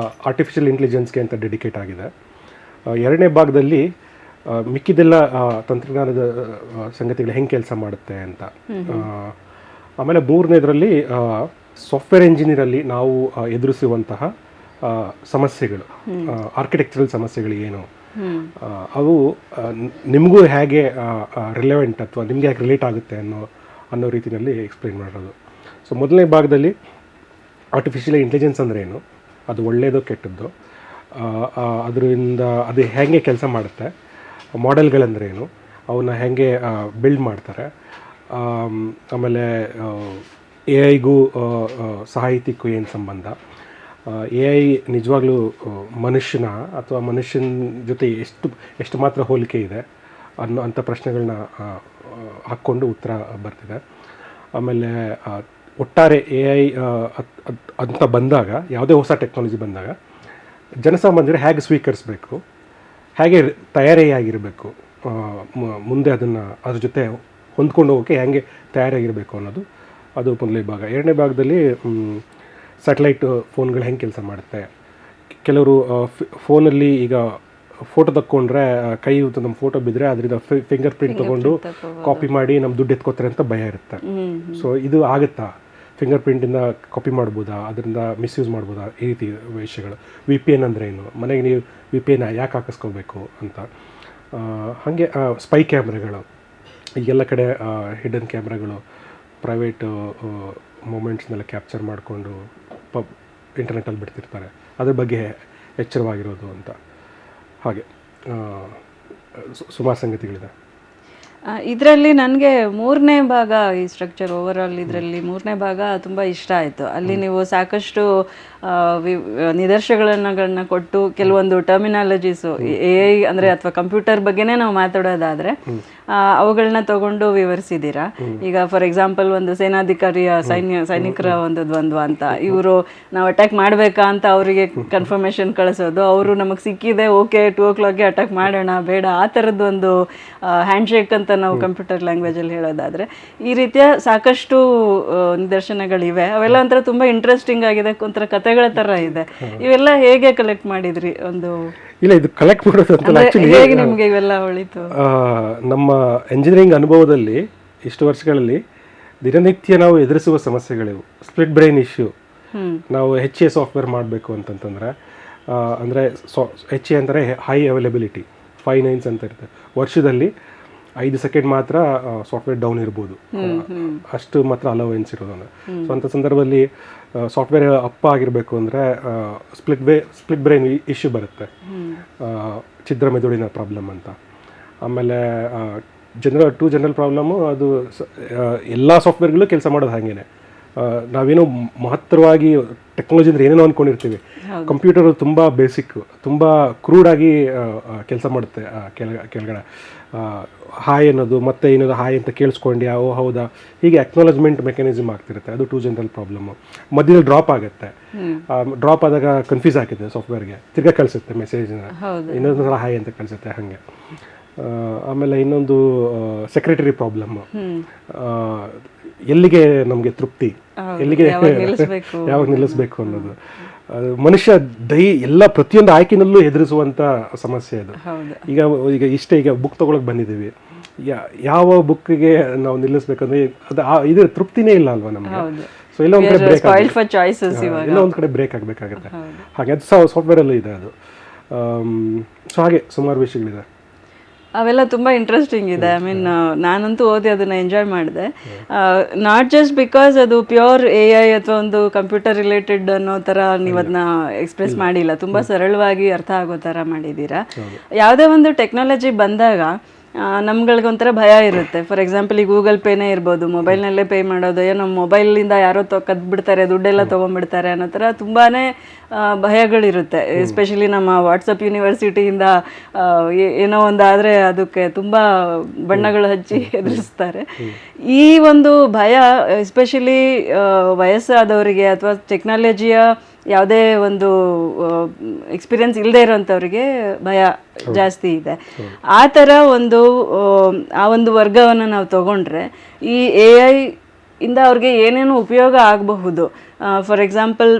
ಆರ್ಟಿಫಿಷಿಯಲ್ ಇಂಟೆಲಿಜೆನ್ಸ್ಗೆ ಅಂತ ಡೆಡಿಕೇಟ್ ಆಗಿದೆ. 2ನೇ ಭಾಗದಲ್ಲಿ ಮಿಕ್ಕಿದೆಲ್ಲ ತಂತ್ರಜ್ಞಾನದ ಸಂಗತಿಗಳು ಹೆಂಗೆ ಕೆಲಸ ಮಾಡುತ್ತೆ ಅಂತ. ಆಮೇಲೆ 3ನೇದರಲ್ಲಿ ಸಾಫ್ಟ್ವೇರ್ ಇಂಜಿನಿಯರಲ್ಲಿ ನಾವು ಎದುರಿಸುವಂತಹ ಸಮಸ್ಯೆಗಳು, ಆರ್ಕಿಟೆಕ್ಚರಲ್ ಸಮಸ್ಯೆಗಳು ಏನು, ಅವು ನಿಮಗೂ ಹೇಗೆ ರಿಲೆವೆಂಟ್ ಅಥವಾ ನಿಮಗೆ ಹೇಗೆ ರಿಲೇಟ್ ಆಗುತ್ತೆ ಅನ್ನೋ ರೀತಿಯಲ್ಲಿ ಎಕ್ಸ್ಪ್ಲೈನ್ ಮಾಡೋದು. ಸೊ 1ನೇ ಭಾಗದಲ್ಲಿ ಆರ್ಟಿಫಿಷಿಯಲ್ ಇಂಟೆಲಿಜೆನ್ಸ್ ಅಂದರೆ ಏನು, ಅದು ಒಳ್ಳೆಯದು ಕೆಟ್ಟದ್ದು, ಅದರಿಂದ ಅದು ಹೇಗೆ ಕೆಲಸ ಮಾಡುತ್ತೆ, ಮಾಡೆಲ್ಗಳಂದ್ರೆ ಏನು, ಅವನ್ನ ಹೇಗೆ ಬಿಲ್ಡ್ ಮಾಡ್ತಾರೆ, ಆಮೇಲೆ ಎ ಐಗೂ ಸಾಹಿತ್ಯಕ್ಕೂ ಏನು ಸಂಬಂಧ, ಎ ಐ ನಿಜವಾಗ್ಲೂ ಮನುಷ್ಯನ ಅಥವಾ ಮನುಷ್ಯನ ಜೊತೆ ಎಷ್ಟು ಮಾತ್ರ ಹೋಲಿಕೆ ಇದೆ ಅಂಥ ಪ್ರಶ್ನೆಗಳನ್ನ ಹಾಕ್ಕೊಂಡು ಉತ್ತರ ಬರ್ತಿದೆ. ಆಮೇಲೆ ಒಟ್ಟಾರೆ ಎ ಐ ಅಂತ ಬಂದಾಗ, ಯಾವುದೇ ಹೊಸ ಟೆಕ್ನಾಲಜಿ ಬಂದಾಗ ಜನಸಾಮಾನ್ಯರು ಹೇಗೆ ಸ್ವೀಕರಿಸಬೇಕು, ಹೇಗೆ ತಯಾರಿಯಾಗಿರಬೇಕು, ಮುಂದೆ ಅದ್ರ ಜೊತೆ ಹೊಂದ್ಕೊಂಡು ಹೋಗೋಕ್ಕೆ ಹೇಗೆ ತಯಾರಾಗಿರಬೇಕು ಅನ್ನೋದು ಅದು 1ನೇ ಭಾಗ. 2ನೇ ಭಾಗದಲ್ಲಿ ಸ್ಯಾಟಲೈಟ್ ಫೋನ್ಗಳು ಹೆಂಗೆ ಕೆಲಸ ಮಾಡುತ್ತೆ. ಕೆಲವರು ಫೋನಲ್ಲಿ ಈಗ ಫೋಟೋ ತಕ್ಕೊಂಡ್ರೆ ಕೈ ನಮ್ಮ ಫೋಟೋ ಬಿದ್ದರೆ ಅದರಿಂದ ಫಿಂಗರ್ ಪ್ರಿಂಟ್ ತೊಗೊಂಡು ಕಾಪಿ ಮಾಡಿ ನಮ್ಮ ದುಡ್ಡು ಎತ್ಕೋತಾರೆ ಅಂತ ಭಯ ಇರುತ್ತೆ. ಸೊ ಇದು ಆಗುತ್ತಾ, ಫಿಂಗರ್ ಪ್ರಿಂಟಿಂದ ಕಾಪಿ ಮಾಡ್ಬೋದಾ, ಅದರಿಂದ ಮಿಸ್ಯೂಸ್ ಮಾಡ್ಬೋದಾ, ಈ ರೀತಿ ವಿಷಯಗಳು. VPN ಅಂದರೆ ಏನು, ಮನೆಗೆ ನೀವು VPN ಯಾಕೆ ಹಾಕಿಸ್ಕೋಬೇಕು ಅಂತ. ಹಾಗೆ ಸ್ಪೈ ಕ್ಯಾಮ್ರಾಗಳು, ಈಗೆಲ್ಲ ಕಡೆ ಹಿಡನ್ ಕ್ಯಾಮ್ರಾಗಳು ಪ್ರೈವೇಟ್ ಮೂಮೆಂಟ್ಸ್ನೆಲ್ಲ ಕ್ಯಾಪ್ಚರ್ ಮಾಡಿಕೊಂಡು ಇಂಟರ್ನೆಟ್ಟಲ್ಲಿ ಬಿಡ್ತಿರ್ತಾರೆ, ಅದ್ರ ಬಗ್ಗೆ ಎಚ್ಚರವಾಗಿರೋದು ಅಂತ. ಹಾಗೆ ಸುಮಾರು ಸಂಗತಿಗಳಿದೆ. ಇದರಲ್ಲಿ ನನಗೆ 3ನೇ ಭಾಗ, ಈ ಸ್ಟ್ರಕ್ಚರ್ ಓವರಾಲ್ ಇದರಲ್ಲಿ 3ನೇ ಭಾಗ ತುಂಬ ಇಷ್ಟ ಆಯಿತು. ಅಲ್ಲಿ ನೀವು ಸಾಕಷ್ಟು ನಿದರ್ಶನಗಳನ್ನ ಕೊಟ್ಟು ಕೆಲವೊಂದು ಟರ್ಮಿನಾಲಜೀಸು ಎ ಐ ಅಂದರೆ ಅಥವಾ ಕಂಪ್ಯೂಟರ್ ಬಗ್ಗೆನೇ ನಾವು ಮಾತಾಡೋದಾದರೆ ಅವುಗಳನ್ನ ತಗೊಂಡು ವಿವರಿಸಿದ್ದೀರಾ. ಈಗ ಫಾರ್ ಎಕ್ಸಾಂಪಲ್ ಒಂದು ಸೇನಾಧಿಕಾರಿಯ ಸೈನಿಕರ ಒಂದು ದ್ವಂದ್ವ ಅಂತ, ಇವರು ನಾವು ಅಟ್ಯಾಕ್ ಮಾಡಬೇಕಾ ಅಂತ ಅವರಿಗೆ ಕನ್ಫರ್ಮೇಷನ್ ಕಳಿಸೋದು, ಅವರು ನಮಗೆ ಸಿಕ್ಕಿದೆ, ಓಕೆ 2 o'clockಗೆ ಅಟ್ಯಾಕ್ ಮಾಡೋಣ ಬೇಡ, ಆ ಥರದ್ದು ಒಂದು ಹ್ಯಾಂಡ್ಶೇಕ್ ಅಂತ ನಾವು ಕಂಪ್ಯೂಟರ್ ಲ್ಯಾಂಗ್ವೇಜಲ್ಲಿ ಹೇಳೋದಾದರೆ ಈ ರೀತಿಯ ಸಾಕಷ್ಟು ನಿದರ್ಶನಗಳಿವೆ. ಅವೆಲ್ಲ ಒಂಥರ ತುಂಬ ಇಂಟ್ರೆಸ್ಟಿಂಗ್ ಆಗಿದೆ, ಒಂಥರ ಕಥೆಗಳ ಥರ ಇದೆ. ಇವೆಲ್ಲ ಹೇಗೆ ಕಲೆಕ್ಟ್ ಮಾಡಿದ್ರಿ? ಒಂದು ಇಲ್ಲ, ಇದು ಕಲೆಕ್ಟ್ ಮಾಡೋದು ಅಂತ ಹೇಗೆ ನಿಮಗೆ ಇವೆಲ್ಲ ಹೊಳಿತು? ನಮ್ಮ ಎಂಜಿನಿಯರಿಂಗ್ ಅನುಭವದಲ್ಲಿ ಇಷ್ಟು ವರ್ಷಗಳಲ್ಲಿ ದಿನನಿತ್ಯ ನಾವು ಎದುರಿಸುವ ಸಮಸ್ಯೆಗಳಿವು. Split brain issue. ನಾವು HA ಸಾಫ್ಟ್ವೇರ್ ಮಾಡಬೇಕು ಅಂತಂತಂದರೆ, ಅಂದರೆ HA ಅಂದರೆ ಹೈ ಅವೈಲಬಿಲಿಟಿ, 5 nines ಅಂತ ಇರುತ್ತೆ. ವರ್ಷದಲ್ಲಿ 5 ಸೆಕೆಂಡ್ ಮಾತ್ರ ಸಾಫ್ಟ್ವೇರ್ ಡೌನ್ ಇರ್ಬೋದು, ಅಷ್ಟು ಮಾತ್ರ ಅಲೋವೆನ್ಸ್ ಇರೋದು. ಅಂದರೆ ಸೊ ಅಂಥ ಸಂದರ್ಭದಲ್ಲಿ ಸಾಫ್ಟ್ವೇರ್ ಅಪ್ಪ ಆಗಿರಬೇಕು ಅಂದರೆ ಸ್ಪ್ಲಿಟ್ ಬ್ರೈನ್ ಇಶ್ಯೂ ಬರುತ್ತೆ, ಛಿದ್ರ ಮೆದುಳಿನ ಪ್ರಾಬ್ಲಮ್ ಅಂತ. ಆಮೇಲೆ ಜನರಲ್ ಪ್ರಾಬ್ಲಮ್ಮು, ಅದು ಎಲ್ಲ ಸಾಫ್ಟ್ವೇರ್ಗಳು ಕೆಲಸ ಮಾಡೋದು ಹಾಗೇನೆ. ನಾವೇನೋ ಮಹತ್ತರವಾಗಿ ಟೆಕ್ನಾಲಜಿ ಅಂದರೆ ಏನೇನೋ ಅಂದ್ಕೊಂಡಿರ್ತೀವಿ. ಕಂಪ್ಯೂಟರು ತುಂಬ ಬೇಸಿಕ್, ತುಂಬ ಕ್ರೂಡಾಗಿ ಕೆಲಸ ಮಾಡುತ್ತೆ. ಕೆಳಗಡೆ ಹಾಯ್ ಅನ್ನೋದು ಮತ್ತೆ ಏನಾದ್ರು ಹಾಯ್ ಅಂತ ಕೇಳಿಸ್ಕೊಂಡು ಓ ಹೌದಾ ಹೀಗೆ ಅಕ್ನಾಲಜ್ಮೆಂಟ್ ಮೆಕ್ಯಾನಿಸಮ್ ಆಗ್ತಿರುತ್ತೆ. ಅದು 2 ಜನರಲ್ ಪ್ರಾಬ್ಲಮ್ಮು. ಮಧ್ಯದಲ್ಲಿ ಡ್ರಾಪ್ ಆಗುತ್ತೆ. ಡ್ರಾಪ್ ಆದಾಗ ಕನ್ಫ್ಯೂಸ್ ಆಗಿದೆ ಸಾಫ್ಟ್ವೇರ್ಗೆ, ತಿರ್ಗಾ ಕಳಿಸುತ್ತೆ ಮೆಸೇಜ್ನ, ಇನ್ನೊಂದು ಸಲ ಹಾಯ್ ಅಂತ ಕಳಿಸುತ್ತೆ ಹಾಗೆ. ಆಮೇಲೆ ಇನ್ನೊಂದು ಸೆಕ್ರೆಟರಿ ಪ್ರಾಬ್ಲಮ್ಮು. ಎಲ್ಲಿಗೆ ನಮಗೆ ತೃಪ್ತಿ, ಎಲ್ಲಿಗೆ ಯಾವಾಗ ನಿಲ್ಲಿಸ್ಬೇಕು ಅನ್ನೋದು. ಮನುಷ್ಯ ಎಲ್ಲ ಪ್ರತಿಯೊಂದು ಆಯ್ಕೆನಲ್ಲೂ ಎದುರಿಸುವಂಥ ಸಮಸ್ಯೆ ಅದು. ಈಗ ಬುಕ್ ತೊಗೊಳಕ್ಕೆ ಬಂದಿದ್ದೀವಿ, ಯಾವ ಬುಕ್ಗೆ ನಾವು ನಿಲ್ಲಿಸ್ಬೇಕಂದ್ರೆ ಅದು ಇದು ತೃಪ್ತಿನೇ ಇಲ್ಲ ಅಲ್ವಾ ನಮಗೆ. ಸೊ ಎಲ್ಲ ಒಂದು ಕಡೆ ಬ್ರೇಕ್ ಆಗಬೇಕಾಗುತ್ತೆ. ಹಾಗೆ ಅದು ಸಾಫ್ಟ್ವೇರಲ್ಲೂ ಇದೆ ಅದು. ಸೊ ಹಾಗೆ ಸುಮಾರು ವಿಷಯಗಳಿದೆ. ಅವೆಲ್ಲ ತುಂಬ ಇಂಟ್ರೆಸ್ಟಿಂಗ್ ಇದೆ. ಐ ಮೀನ್ ನಾನಂತೂ ಓದಿ ಅದನ್ನು ಎಂಜಾಯ್ ಮಾಡಿದೆ. ನಾಟ್ ಜಸ್ಟ್ ಬಿಕಾಸ್ ಅದು ಪ್ಯೂರ್ AI ಅಥವಾ ಒಂದು ಕಂಪ್ಯೂಟರ್ ರಿಲೇಟೆಡ್ ಅನ್ನೋ ಥರ ನೀವು ಅದನ್ನ ಎಕ್ಸ್ಪ್ರೆಸ್ ಮಾಡಿಲ್ಲ, ತುಂಬ ಸರಳವಾಗಿ ಅರ್ಥ ಆಗೋ ಥರ ಮಾಡಿದ್ದೀರಾ. ಯಾವುದೇ ಒಂದು ಟೆಕ್ನಾಲಜಿ ಬಂದಾಗ ನಮ್ಗಳಿಗೊಂಥರ ಭಯ ಇರುತ್ತೆ. ಫಾರ್ ಎಕ್ಸಾಂಪಲ್ ಈ ಗೂಗಲ್ ಪೇನೇ ಇರ್ಬೋದು, ಮೊಬೈಲ್ನಲ್ಲೇ ಪೇ ಮಾಡೋದು, ಏನೋ ಮೊಬೈಲಿಂದ ಯಾರೋ ಕದ್ಬಿಡ್ತಾರೆ, ದುಡ್ಡೆಲ್ಲ ತೊಗೊಂಡ್ಬಿಡ್ತಾರೆ ಅನ್ನೋ ಥರ ತುಂಬಾ ಭಯಗಳಿರುತ್ತೆ. ಎಸ್ಪೆಷಲಿ ನಮ್ಮ ವಾಟ್ಸಪ್ ಯೂನಿವರ್ಸಿಟಿಯಿಂದ ಏನೋ ಒಂದು ಆದರೆ ಅದಕ್ಕೆ ತುಂಬ ಬಣ್ಣಗಳು ಹಚ್ಚಿ ಎದುರಿಸ್ತಾರೆ. ಈ ಒಂದು ಭಯ ಎಸ್ಪೆಷಲಿ ವಯಸ್ಸಾದವರಿಗೆ ಅಥವಾ ಟೆಕ್ನಾಲಜಿಯ ಯಾವುದೇ ಒಂದು ಎಕ್ಸ್ಪೀರಿಯನ್ಸ್ ಇಲ್ಲದೆ ಇರೋಂಥವ್ರಿಗೆ ಭಯ ಜಾಸ್ತಿ ಇದೆ. ಆ ಥರ ಆ ಒಂದು ವರ್ಗವನ್ನು ನಾವು ತಗೊಂಡ್ರೆ ಈ AI ಇಂದ ಅವ್ರಿಗೆ ಏನೇನು ಉಪಯೋಗ ಆಗಬಹುದು. ಫಾರ್ ಎಕ್ಸಾಂಪಲ್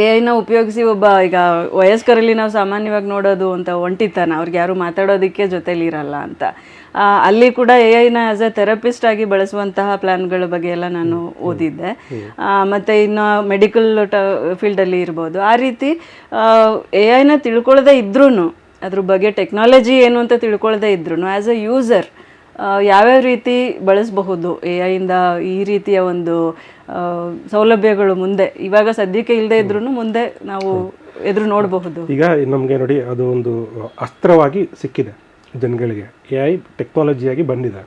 AI ಉಪಯೋಗಿಸಿ ಈಗ ವಯಸ್ಕರಲ್ಲಿ ನಾವು ಸಾಮಾನ್ಯವಾಗಿ ನೋಡೋದು ಅಂತ ಒಂಟಿತನ, ಅವ್ರಿಗೆ ಯಾರು ಮಾತಾಡೋದಕ್ಕೆ ಜೊತೆಲಿ ಇರಲ್ಲ ಅಂತ. ಅಲ್ಲಿ ಕೂಡ AI ಆಸ್ ಎ ಥೆರಪಿಸ್ಟ್ ಆಗಿ ಬಳಸುವಂತಹ ಪ್ಲಾನ್ಗಳ ಬಗ್ಗೆ ಎಲ್ಲ ನಾನು ಓದಿದ್ದೆ. ಮತ್ತು ಇನ್ನು ಮೆಡಿಕಲ್ ಫೀಲ್ಡಲ್ಲಿ ಇರ್ಬೋದು. ಆ ರೀತಿ AI ತಿಳ್ಕೊಳ್ಳದೆ ಇದ್ರೂ, ಅದ್ರ ಬಗ್ಗೆ ಟೆಕ್ನಾಲಜಿ ಏನು ಅಂತ ತಿಳ್ಕೊಳ್ಳದೆ ಇದ್ರೂ ಆ್ಯಸ್ ಎ ಯೂಸರ್ ಯಾವ್ಯಾವ ರೀತಿ ಬಳಸಬಹುದು AI ಇಂದ ಈ ರೀತಿಯ ಒಂದು ಸೌಲಭ್ಯಗಳು ಮುಂದೆ ಇವಾಗ ಸದ್ಯಕ್ಕೆ ಇಲ್ಲದೆ ಇದ್ರೂ ಮುಂದೆ ನಾವು ಎದುರು ನೋಡಬಹುದು. ಈಗ ನಮಗೆ ನೋಡಿ, ಅದು ಒಂದು ಅಸ್ತ್ರವಾಗಿ ಸಿಕ್ಕಿದೆ ಜನಗಳಿಗೆ. AI ಟೆಕ್ನಾಲಜಿಯಾಗಿ ಬಂದಿದೆ.